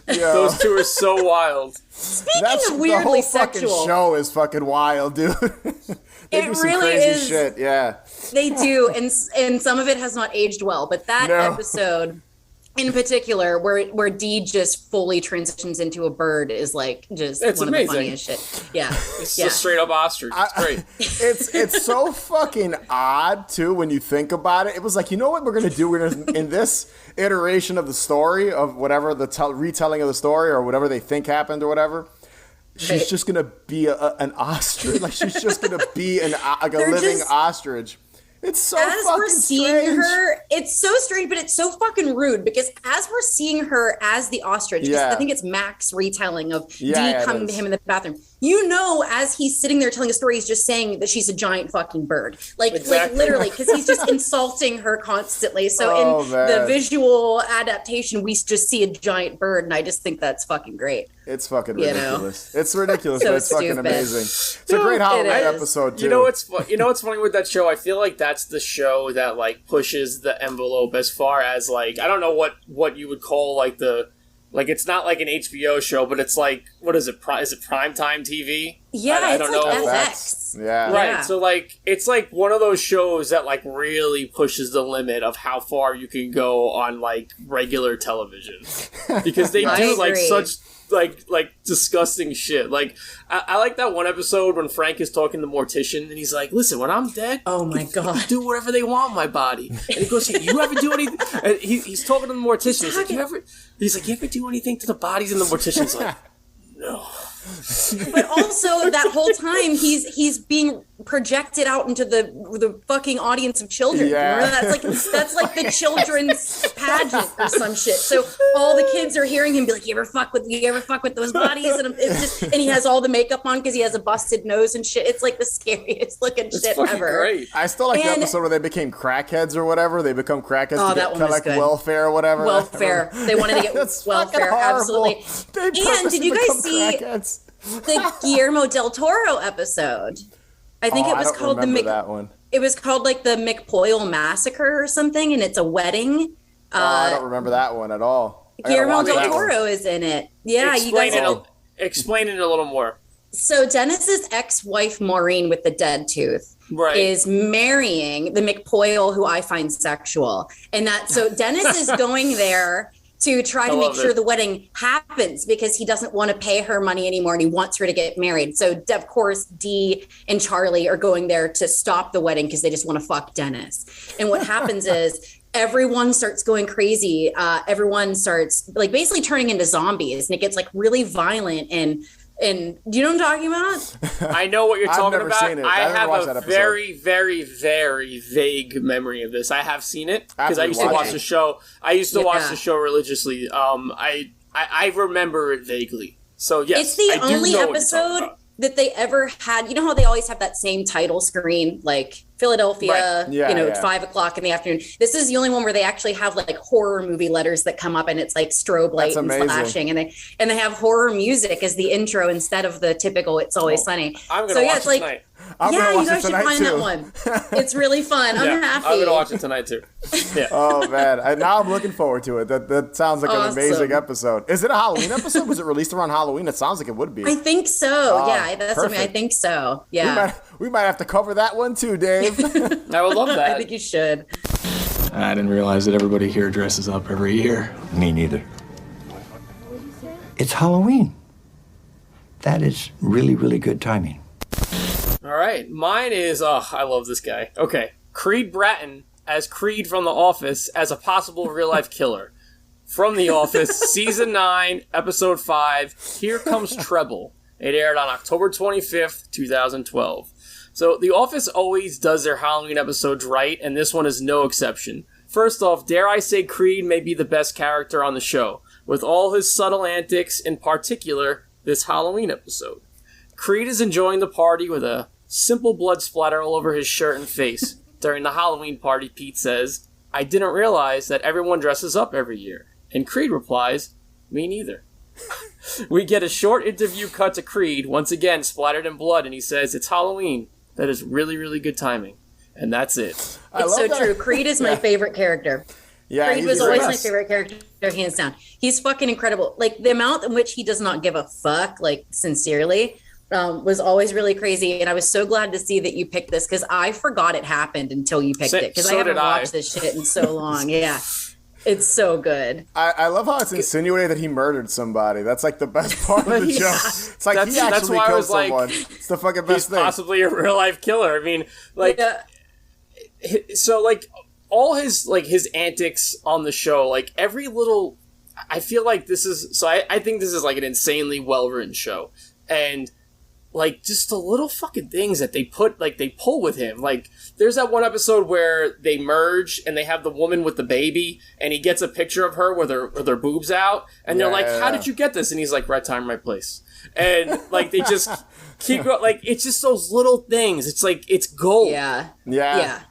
Those two are so wild. Speaking of weirdly sexual, the whole fucking show is fucking wild, dude. They do some really crazy is. shit, yeah. They do, and some of it has not aged well. But that episode, in particular, where Dee just fully transitions into a bird, is like just it's one amazing. of the funniest shit. Yeah, it's a straight up ostrich. It's great. It's so fucking odd too when you think about it. It was like, you know what we're gonna do? We're gonna, in this iteration of the story of whatever the retelling of the story or whatever they think happened or whatever. She's just gonna be an ostrich. Like she's just gonna be a living ostrich. It's so as fucking we're seeing strange. her, it's so strange, but it's so fucking rude because as we're seeing her as the ostrich, I think it's Mac's retelling of Dee coming to him in the bathroom. You know, as he's sitting there telling a story, he's just saying that she's a giant fucking bird. Like literally, because he's just insulting her constantly. So in the visual adaptation, we just see a giant bird, and I just think that's fucking great. It's fucking ridiculous. It's ridiculous, so but it's fucking amazing. It's a great Halloween episode too. You know what's funny with that show? I feel like that's the show that like pushes the envelope as far as like I don't know what you would call like the. Like, it's not like an HBO show, but it's like, what is it? Is it primetime TV? Yeah, I don't know. FX. Yeah. Right, yeah. so, like, it's like one of those shows that, like, really pushes the limit of how far you can go on, like, regular television. Because they do, like, such, like disgusting shit. Like, I like that one episode when Frank is talking to the mortician, and he's like, listen, when I'm dead, oh my God, do whatever they want in my body. And he goes, you ever do anything? And he's talking to the mortician. He's like, you ever do anything to the bodies? And the mortician's like, no. But also that whole time he's being projected out into the fucking audience of children. Yeah. That's like the children's pageant or some shit. So all the kids are hearing him be like, you ever fuck with those bodies? And it's just, and he has all the makeup on because he has a busted nose and shit. It's like the scariest looking shit ever. Great. I still like the episode where they became crackheads or whatever. They become crackheads to collect good. welfare or whatever. Welfare. They wanted to get welfare. Absolutely. And did you guys see the Guillermo del Toro episode? I think it was called that one. It was called like the McPoyle Massacre or something, and it's a wedding. I don't remember that one at all. Guillermo del Toro is in it. Yeah, Explain it a little more. So Dennis's ex-wife Maureen with the dead tooth is marrying the McPoyle, who I find sexual, and so Dennis is going there to try to make sure the wedding happens because he doesn't want to pay her money anymore and he wants her to get married. So, of course, Dee and Charlie are going there to stop the wedding because they just want to fuck Dennis. And what happens is everyone starts going crazy. Everyone starts like basically turning into zombies, and it gets like really violent and do you know what I'm talking about? I know what you're talking about. Seen it. I have a very, very, very vague memory of this. I have seen it because I used to watch the show. I used to watch the show religiously. I remember it vaguely. So yes, it's the only episode that they ever had. You know how they always have that same title screen, like Philadelphia, right. Yeah, at 5 o'clock in the afternoon. This is the only one where they actually have like horror movie letters that come up and it's like strobe light and flashing, and they have horror music as the intro instead of the typical "It's Always Sunny." I'm gonna watch it tonight. I'm yeah, gonna you watch guys it should tonight find too. that one. It's really fun. I'm happy. I'm gonna watch it tonight too. Yeah. Oh man, now I'm looking forward to it. That sounds like an Awesome. amazing episode. Is it a Halloween episode? Was it released around Halloween? It sounds like it would be. I think so. Yeah, that's what I mean. I perfect. think so. Yeah. We might have to cover that one too, Dave. I would love that. I think you should. I didn't realize that everybody here dresses up every year. Me neither. It's Halloween. That is really, really good timing. All right, mine is. Oh, I love this guy. Okay, Creed Bratton as Creed from The Office as a possible real life killer. From The Office, season 9, episode 5. Here Comes Treble. It aired on October 25th, 2012. So The Office always does their Halloween episodes right, and this one is no exception. First off, dare I say Creed may be the best character on the show, with all his subtle antics, in particular, this Halloween episode. Creed is enjoying the party with a simple blood splatter all over his shirt and face. During the Halloween party, Pete says, "I didn't realize that everyone dresses up every year." And Creed replies, "Me neither." We get a short interview cut to Creed, once again splattered in blood, and he says, "It's Halloween. That is really, really good timing." And that's it. It's so true. Creed is my favorite character. Yeah, Creed was always my favorite character, hands down. He's fucking incredible. Like, the amount in which he does not give a fuck, like, sincerely, was always really crazy. And I was so glad to see that you picked this, because I forgot it happened until you picked it, because I haven't watched this shit in so long. Yeah. It's so good. I love how it's insinuated that he murdered somebody. That's like the best part of the joke. It's like he actually killed someone. It's the fucking best thing. He's possibly a real life killer. I mean, like, so like all his antics on the show, like every little, I feel like this is, so I think this is like an insanely well written show, and like just the little fucking things that they pull with him. Like there's that one episode where they merge and they have the woman with the baby, and he gets a picture of her with her boobs out, and they're like, "How did you get this?" And he's like, "Right time, right place." And like they just keep going. Like it's just those little things. It's like it's gold. Yeah.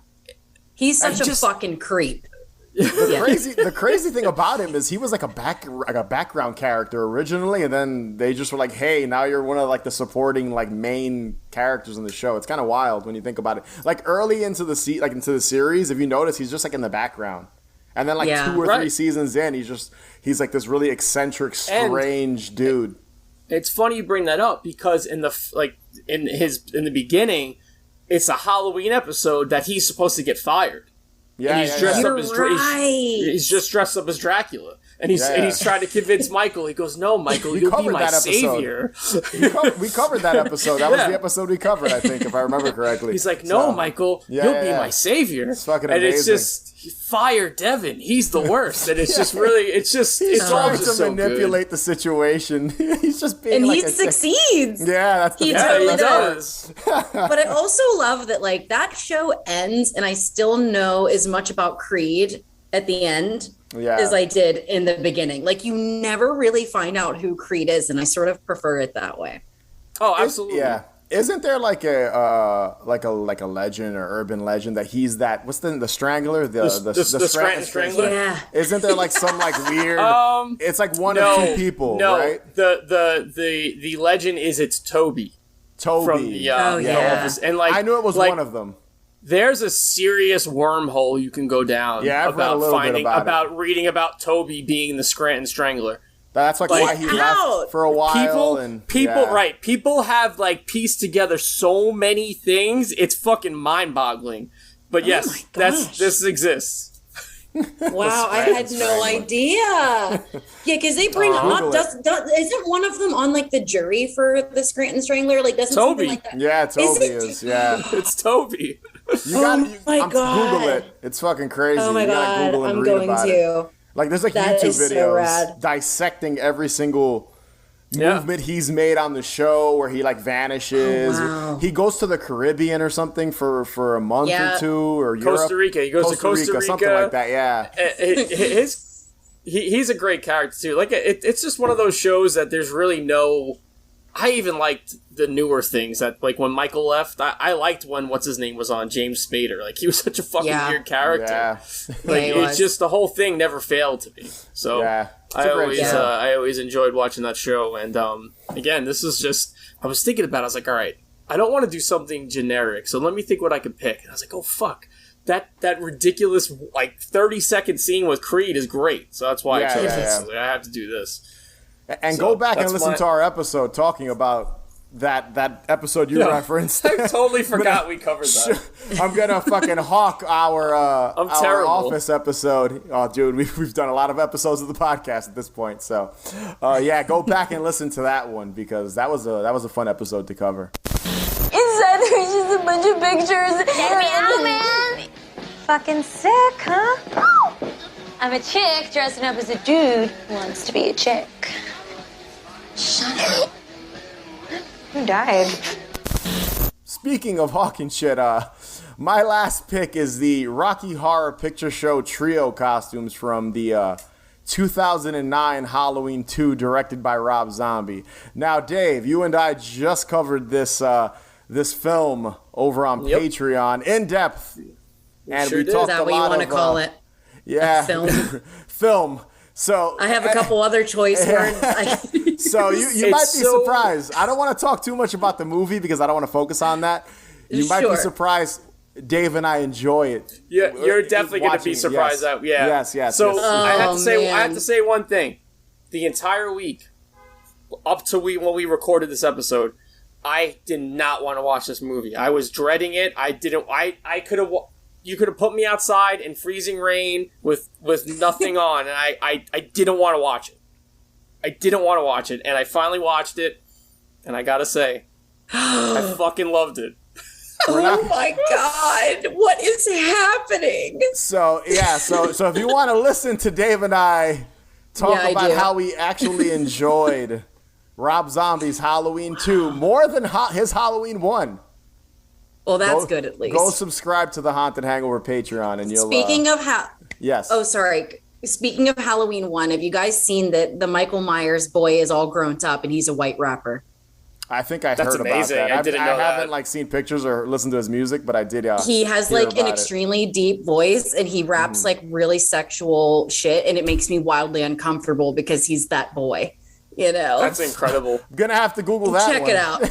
He's such a fucking creep. The crazy thing about him is he was like a background character originally, and then they just were like, "Hey, now you're one of like the supporting like main characters in the show." It's kind of wild when you think about it. Like early into the series, if you notice, he's just like in the background, and then like 2 or 3 seasons in, he's like this really eccentric, strange dude. It's funny you bring that up, because in the beginning, it's a Halloween episode that he's supposed to get fired. Yeah, and he's dressed up as he's just dressed up as Dracula, and he's trying to convince Michael. He goes, "No, Michael, you'll be my savior." We covered that episode. That was the episode we covered, I think, if I remember correctly. He's like, "No, Michael, you'll be my savior." It's fucking amazing. And it's just fire Devin. He's the worst, and it's just really, it's trying just to manipulate the situation. He's just being, and like he succeeds. Yeah, that's the he best. totally does. But I also love that like that show ends, and I still know as much about Creed at the end as I did in the beginning. Like you never really find out who Creed is, and I sort of prefer it that way. Oh, absolutely. Isn't there like a legend or urban legend that he's that? What's the Strangler? The Scranton Strangler. Yeah. Isn't there like some like weird? It's like one or two people, right? The legend is it's Toby. From the Office, and like I knew it was one of them. There's a serious wormhole you can go down. Yeah, I've read a little bit about reading about Toby being the Scranton Strangler. That's like why he left for a while. People have like pieced together so many things. It's fucking mind-boggling. But yes, this exists. Wow, I had no idea. Yeah, because they bring isn't one of them on like the jury for the Scranton Strangler? Like doesn't Toby? Something like that? Yeah, Toby is. Yeah, it's Toby. Google it. It's fucking crazy. Oh my god, I'm going to. Like there's like YouTube videos dissecting every single movement he's made on the show where he like vanishes. Oh, wow. He goes to the Caribbean or something for a month or two, or Costa Rica. He goes to Costa Rica, something like that. Yeah, he's a great character too. Like it's just one of those shows that there's really no. I even liked the newer things that, like, when Michael left, I liked when what's his name was on, James Spader. Like, he was such a fucking weird character. Yeah. Like, it's just the whole thing never failed to me. So I always enjoyed watching that show. And again, this is just I was thinking about it. I was like, all right, I don't want to do something generic, so let me think what I could pick. And I was like, oh, fuck. That ridiculous, 30-second scene with Creed is great. So that's why I chose this. I have to do this. And go back and listen to our episode talking about that episode you referenced. I totally forgot we covered that. I'm gonna fucking hawk our Office episode. Oh, dude, we've done a lot of episodes of the podcast at this point. So, go back and listen to that one because that was a fun episode to cover. Inside there's just a bunch of pictures. Get me out, man. Fucking sick, huh? I'm a chick dressing up as a dude who wants to be a chick. Shut up. Who died? Speaking of hawking shit, my last pick is the Rocky Horror Picture Show trio costumes from the 2009 Halloween 2, directed by Rob Zombie. Now, Dave, you and I just covered this film over on Patreon in depth, and we talked a lot. Is that what you want to call it? Yeah, film. So I have a couple other choice words. So you might be surprised. I don't want to talk too much about the movie because I don't want to focus on that. You might be surprised. Dave and I enjoy it. Yeah, you're definitely going to be surprised. Yes. So I have to say one thing. The entire week up to when we recorded this episode, I did not want to watch this movie. I was dreading it. I didn't. I could have. You could have put me outside in freezing rain with nothing on, and I didn't want to watch it. I didn't want to watch it, and I finally watched it, and I gotta say, I fucking loved it. Oh my God, what is happening? So if you want to listen to Dave and I talk about how we actually enjoyed Rob Zombie's Halloween 2 more than his Halloween 1. Well, that's good at least. Go subscribe to the Haunted Hangover Patreon and you'll... Speaking of Yes. Oh, sorry. Speaking of Halloween 1, have you guys seen that the Michael Myers boy is all grown up and he's a white rapper? I think I heard amazing. about that. I didn't know that. I haven't seen pictures or listened to his music, but I did. He has an extremely deep voice, and he raps really sexual shit, and it makes me wildly uncomfortable because he's that boy. You know, that's incredible. I'm gonna have to Google that. Check it out,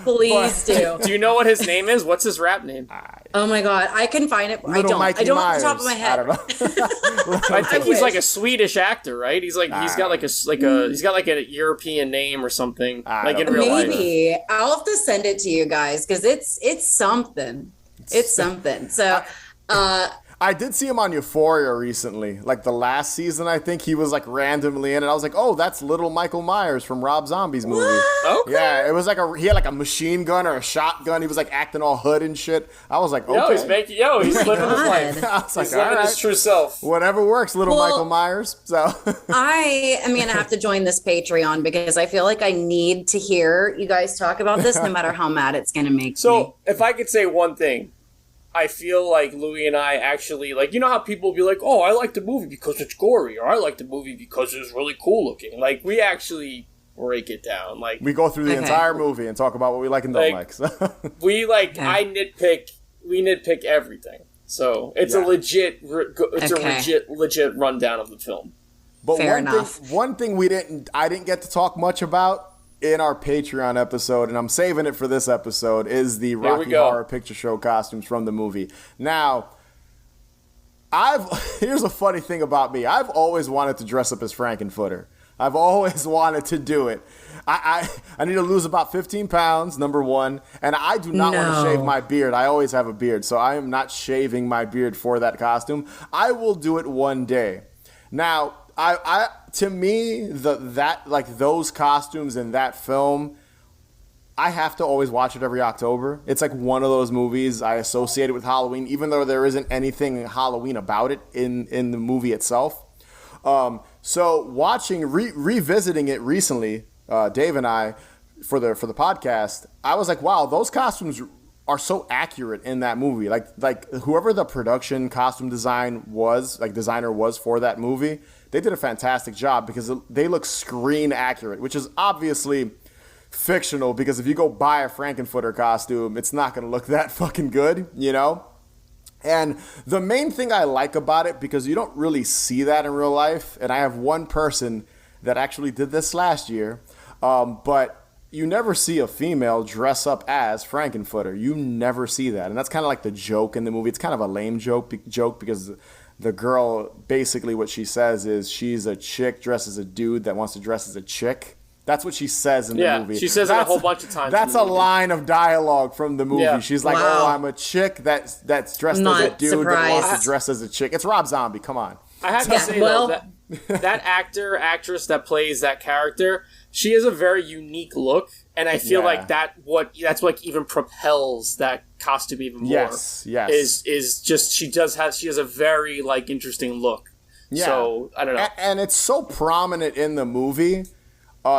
please do. Do you know what his name is? What's his rap name? Oh my God, I can find it. I don't off the top of my head. I don't know. I think he's like a Swedish actor, right? He's got a European name or something, in real life. Maybe I'll have to send it to you guys because it's something. It's something. So. I did see him on Euphoria recently, the last season. I think he was randomly in it. I was like, oh, that's little Michael Myers from Rob Zombie's movie. What? Okay. Yeah, it was he had a machine gun or a shotgun. He was acting all hood and shit. I was like, okay. He's living his life. I was he's living his true self. Whatever works, little Michael Myers. So I am gonna have to join this Patreon because I feel like I need to hear you guys talk about this, no matter how mad it's gonna make me. So if I could say one thing. I feel like Louie and I actually, you know how people will be like, oh, I like the movie because it's gory, or I like the movie because it's really cool looking. We actually break it down. We go through the entire movie and talk about what we like and don't like. So. We we nitpick everything. So it's a legit rundown of the film. But one thing I didn't get to talk much about in our Patreon episode, and I'm saving it for this episode, is the Rocky Horror Picture Show costumes from the movie. Now, here's a funny thing about me. I've always wanted to dress up as Frankenfooter. I've always wanted to do it. I need to lose about 15 pounds, number one, and I do not want to shave my beard. I always have a beard, so I am not shaving my beard for that costume. I will do it one day. Now, to me, those costumes in that film, I have to always watch it every October. It's one of those movies I associate it with Halloween, even though there isn't anything Halloween about it in the movie itself. So revisiting it recently, Dave and I, for the podcast, I was like, wow, those costumes are so accurate in that movie. Whoever the production costume designer was for that movie, they did a fantastic job because they look screen accurate, which is obviously fictional because if you go buy a Frankenfooter costume, it's not going to look that fucking good, you know? And the main thing I like about it, because you don't really see that in real life, and I have one person that actually did this last year, but you never see a female dress up as Frankenfooter. You never see that. And that's kind of like the joke in the movie. It's kind of a lame joke because the girl, basically what she says is she's a chick dressed as a dude that wants to dress as a chick. That's what she says in the movie. She says it a whole bunch of times. That's a line of dialogue from the movie. Yeah. She's like, Wow. oh, I'm a chick that's dressed as a dude that wants to dress as a chick. It's Rob Zombie. Come on. I have to say, though, that actress that plays that character, she has a very unique look, and I feel like that's what even propels that costume even more. Yes. Is just she has a very like interesting look. Yeah. So I don't know. And it's so prominent in the movie.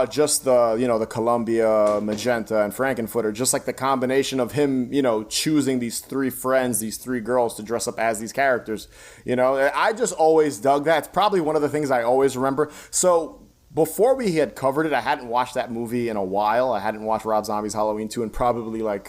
Just the Columbia, Magenta, and Frankenfooter, just like the combination of him, choosing these three friends, these three girls to dress up as these characters. I just always dug that. It's probably one of the things I always remember. So before we had covered it, I hadn't watched that movie in a while. I hadn't watched Rob Zombie's Halloween 2 in probably a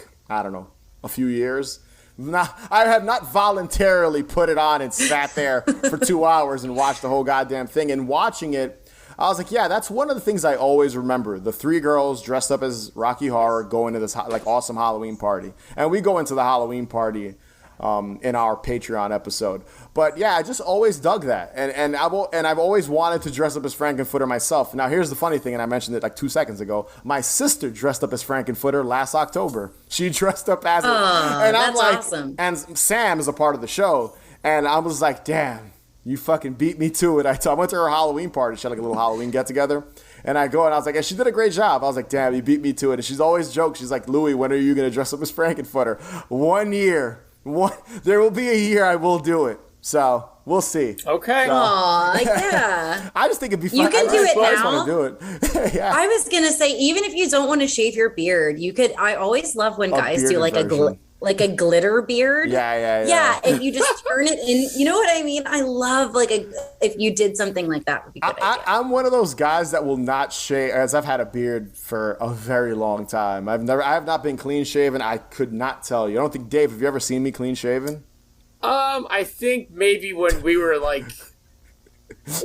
few years. I have not voluntarily put it on and sat there for 2 hours and watched the whole goddamn thing. And watching it, I was like, yeah, that's one of the things I always remember. The three girls dressed up as Rocky Horror going to this awesome Halloween party. And we go into the Halloween party in our Patreon episode. But yeah, I just always dug that. And I've always wanted to dress up as Frankenfooter myself. Now, here's the funny thing, and I mentioned it like 2 seconds ago. My sister dressed up as Frankenfooter last October. She dressed up as it. And that's awesome. And Sam is a part of the show. And I was like, damn. You fucking beat me to it. I went to her Halloween party. She had like a little Halloween get-together. And I go and I was like, she did a great job. I was like, damn, you beat me to it. And she's always joked. She's like, Louie, when are you going to dress up as Frankenfooter? 1 year. There will be a year I will do it. So, we'll see. Okay. Aw, yeah. I just think it'd be fun. You can do it I just now. want to do it. Yeah. I was going to say, even if you don't want to shave your beard, you could. I always love when guys do like a glitter beard. Yeah. Yeah, if you just turn it in, you know what I mean? I love if you did something like that would be good. I'm one of those guys that will not shave, as I've had a beard for a very long time. I have not been clean shaven. I could not tell you. I don't think, Dave, have you ever seen me clean shaven? I think maybe when we were like,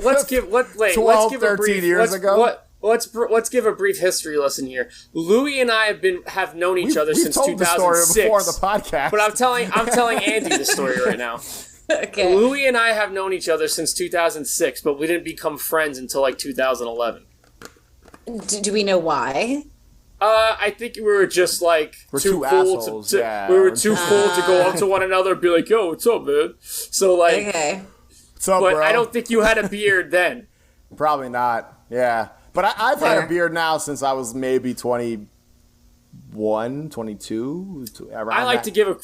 let's give a 13 brief, years ago. Let's give a brief history lesson here. Louie and I have known each other since 2006. We've told the story before on the podcast. But I'm telling Andy the story right now. Okay. Louie and I have known each other since 2006, but we didn't become friends until like 2011. Do we know why? I think we were just like we're too two cool assholes, we were too cool to go up to one another and be like, "Yo, what's up, man?" So like, okay. What's up, but bro? I don't think you had a beard then. Probably not. Yeah. But I've had a beard now since I was maybe 21, 22. I like to do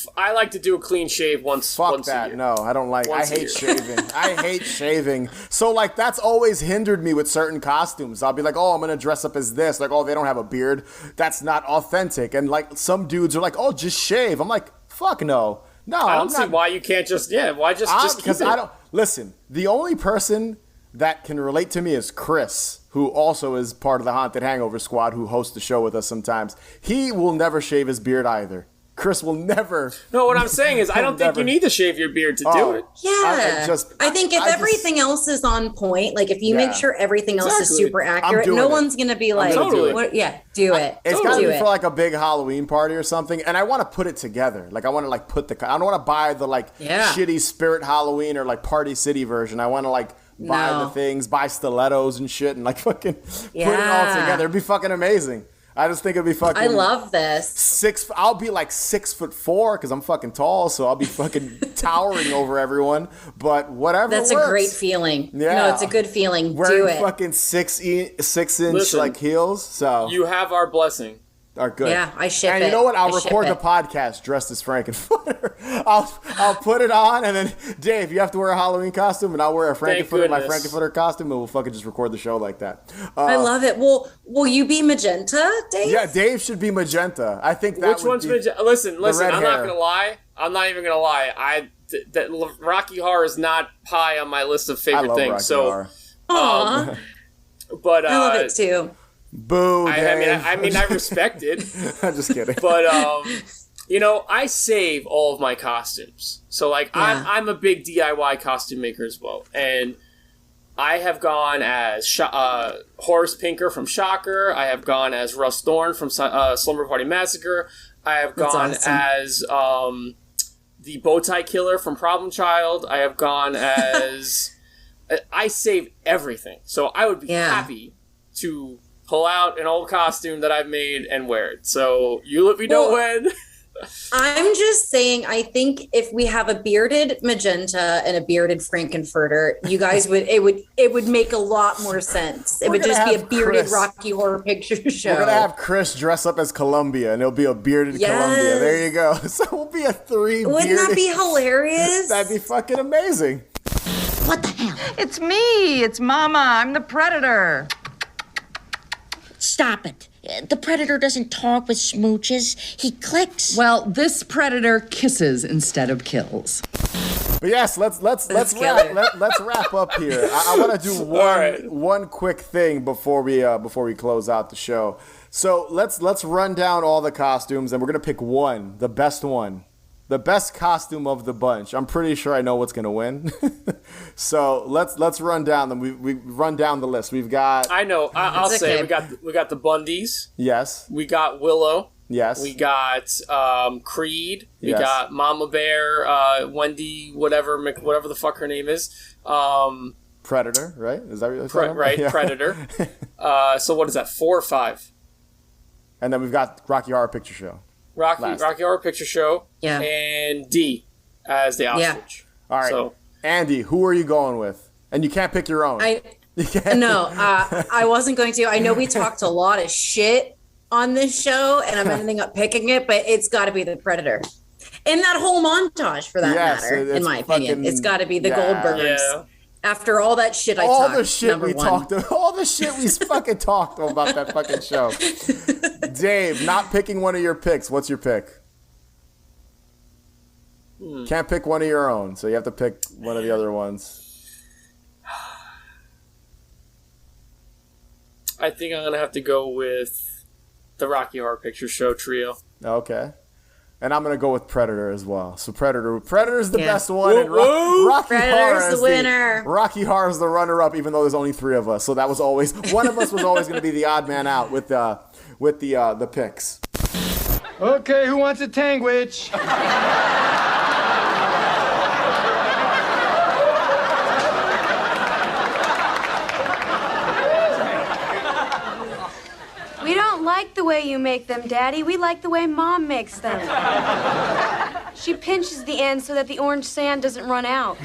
a clean shave once Fuck once that. a year. No, I don't like. Once I hate shaving. I hate shaving. So like that's always hindered me with certain costumes. I'll be like, oh, I'm gonna dress up as this. Like, oh, they don't have a beard. That's not authentic. And like some dudes are like, oh, just shave. I'm like, fuck no. No, I don't see why you can't just why just because keep it. I don't listen. The only person that can relate to me is Chris, who also is part of the Haunted Hangover squad, who hosts the show with us sometimes. He will never shave his beard either. Chris will never. No, what I'm saying is I don't think you need to shave your beard to do it. Yeah. I think if everything else is on point, like if you make sure everything else is super accurate, no one's going to be like, what? Yeah, do it. It's got to be for like a big Halloween party or something. And I want to put it together. Like I want to like I don't want to buy the like shitty Spirit Halloween or like Party City version. I want to like buy the things, buy stilettos and shit, and like fucking put it all together. It'd be fucking amazing. I just think it'd be fucking. I love this. I'll be like 6'4" because I'm fucking tall, so I'll be fucking towering over everyone. But whatever. That's a great feeling. Yeah, no, it's a good feeling. Wearing Do it. Fucking 6-inch like heels. So you have our blessing. Are good. Yeah, I ship it. And you know what? I'll record the podcast dressed as Frankenfooter. I'll put it on, and then Dave, you have to wear a Halloween costume, and I'll wear my Frankenfooter costume, and we'll fucking just record the show like that. I love it. Well, will you be magenta, Dave? Yeah, Dave should be magenta. I think that. Which one's magenta? Listen. I'm not gonna lie. I'm not even gonna lie. That Rocky Horror is not high on my list of favorite things. Rocky Horror. But I love it too. Boo! I mean, I respect it. I'm just kidding. But I save all of my costumes. So like, I'm a big DIY costume maker as well. And I have gone as Horace Pinker from Shocker. I have gone as Russ Thorne from Slumber Party Massacre. I have gone as the Bowtie Killer from Problem Child. I have gone as... I saved everything. So I would be happy to pull out an old costume that I've made and wear it. So you let me know when... I'm just saying, I think if we have a bearded Magenta and a bearded Frankenfurter, you guys it would make a lot more sense. It would just be a bearded Rocky Horror Picture Show. We're gonna have Chris dress up as Columbia, and it'll be a bearded Columbia. There you go. So we'll be a 3. Wouldn't that be hilarious? That'd be fucking amazing. What the hell? It's me. It's Mama. I'm the Predator. Stop it. The Predator doesn't talk with smooches. He clicks. Well, this Predator kisses instead of kills. But yes, let's wrap up here. I want to do one quick thing before we close out the show. So let's run down all the costumes, and we're gonna pick one, the best one. The best costume of the bunch. I'm pretty sure I know what's gonna win. So let's run down them. We run down the list. We've got. I know. I'll say we got the Bundys. Yes. We got Willow. Yes. We got Creed. We got Mama Bear. Wendy. Whatever the fuck her name is. Predator. Right? Is that what you're saying? Right. Yeah. Predator. So what is that? 4 or 5? And then we've got Rocky Horror Picture Show. Rocky Horror Picture Show, and D as the ostrich. All right, so, Andy, who are you going with? And you can't pick your own. I wasn't going to. I know we talked a lot of shit on this show, and I'm ending up picking it, but it's got to be the Predator. And that whole montage, for that matter, in my opinion, it's got to be the Goldbergs. Yeah. After all that shit all the shit we fucking talked about that fucking show. Dave, not picking one of your picks. What's your pick? Can't pick one of your own, so you have to pick one of the other ones. I think I'm going to have to go with the Rocky Horror Picture Show trio. Okay. And I'm going to go with Predator as well. So Predator's the best one. And Rocky Predator's the winner. Rocky Horror is the runner-up, even though there's only 3 of us. So that was always, one of us was always going to be the odd man out with the picks. Okay, who wants a tangwich? We don't like the way you make them, Daddy. We like the way Mom makes them. She pinches the end so that the orange sand doesn't run out.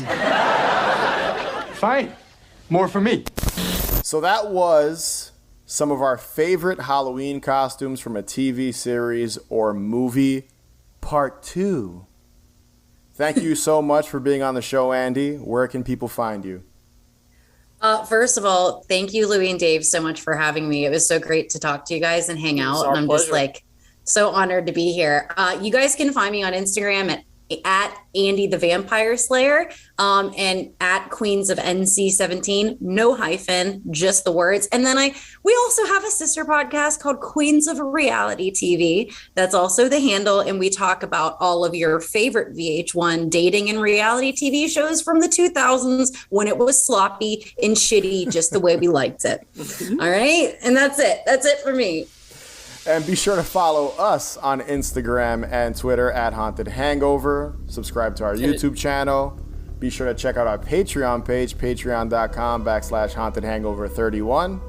Fine. More for me. So that was some of our favorite Halloween costumes from a TV series or movie, part 2. Thank you so much for being on the show, Andy. Where can people find you? First of all, thank you, Louie and Dave, so much for having me. It was so great to talk to you guys and hang out. And I'm just so honored to be here. You guys can find me on Instagram at Andy the Vampire Slayer, and at Queens of NC-17, no hyphen, just the words. And then we also have a sister podcast called Queens of Reality TV. That's also the handle, and we talk about all of your favorite VH1 dating and reality TV shows from the 2000s when it was sloppy and shitty, just the way we liked it. All right, and that's it. That's it for me. And be sure to follow us on Instagram and Twitter at Haunted Hangover. Subscribe to our YouTube channel. Be sure to check out our Patreon page, patreon.com/hauntedhangover31.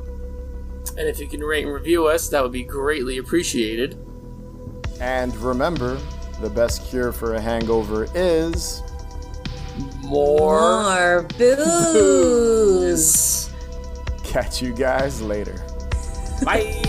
And if you can rate and review us, that would be greatly appreciated. And remember, the best cure for a hangover is... more booze. Catch you guys later. Bye.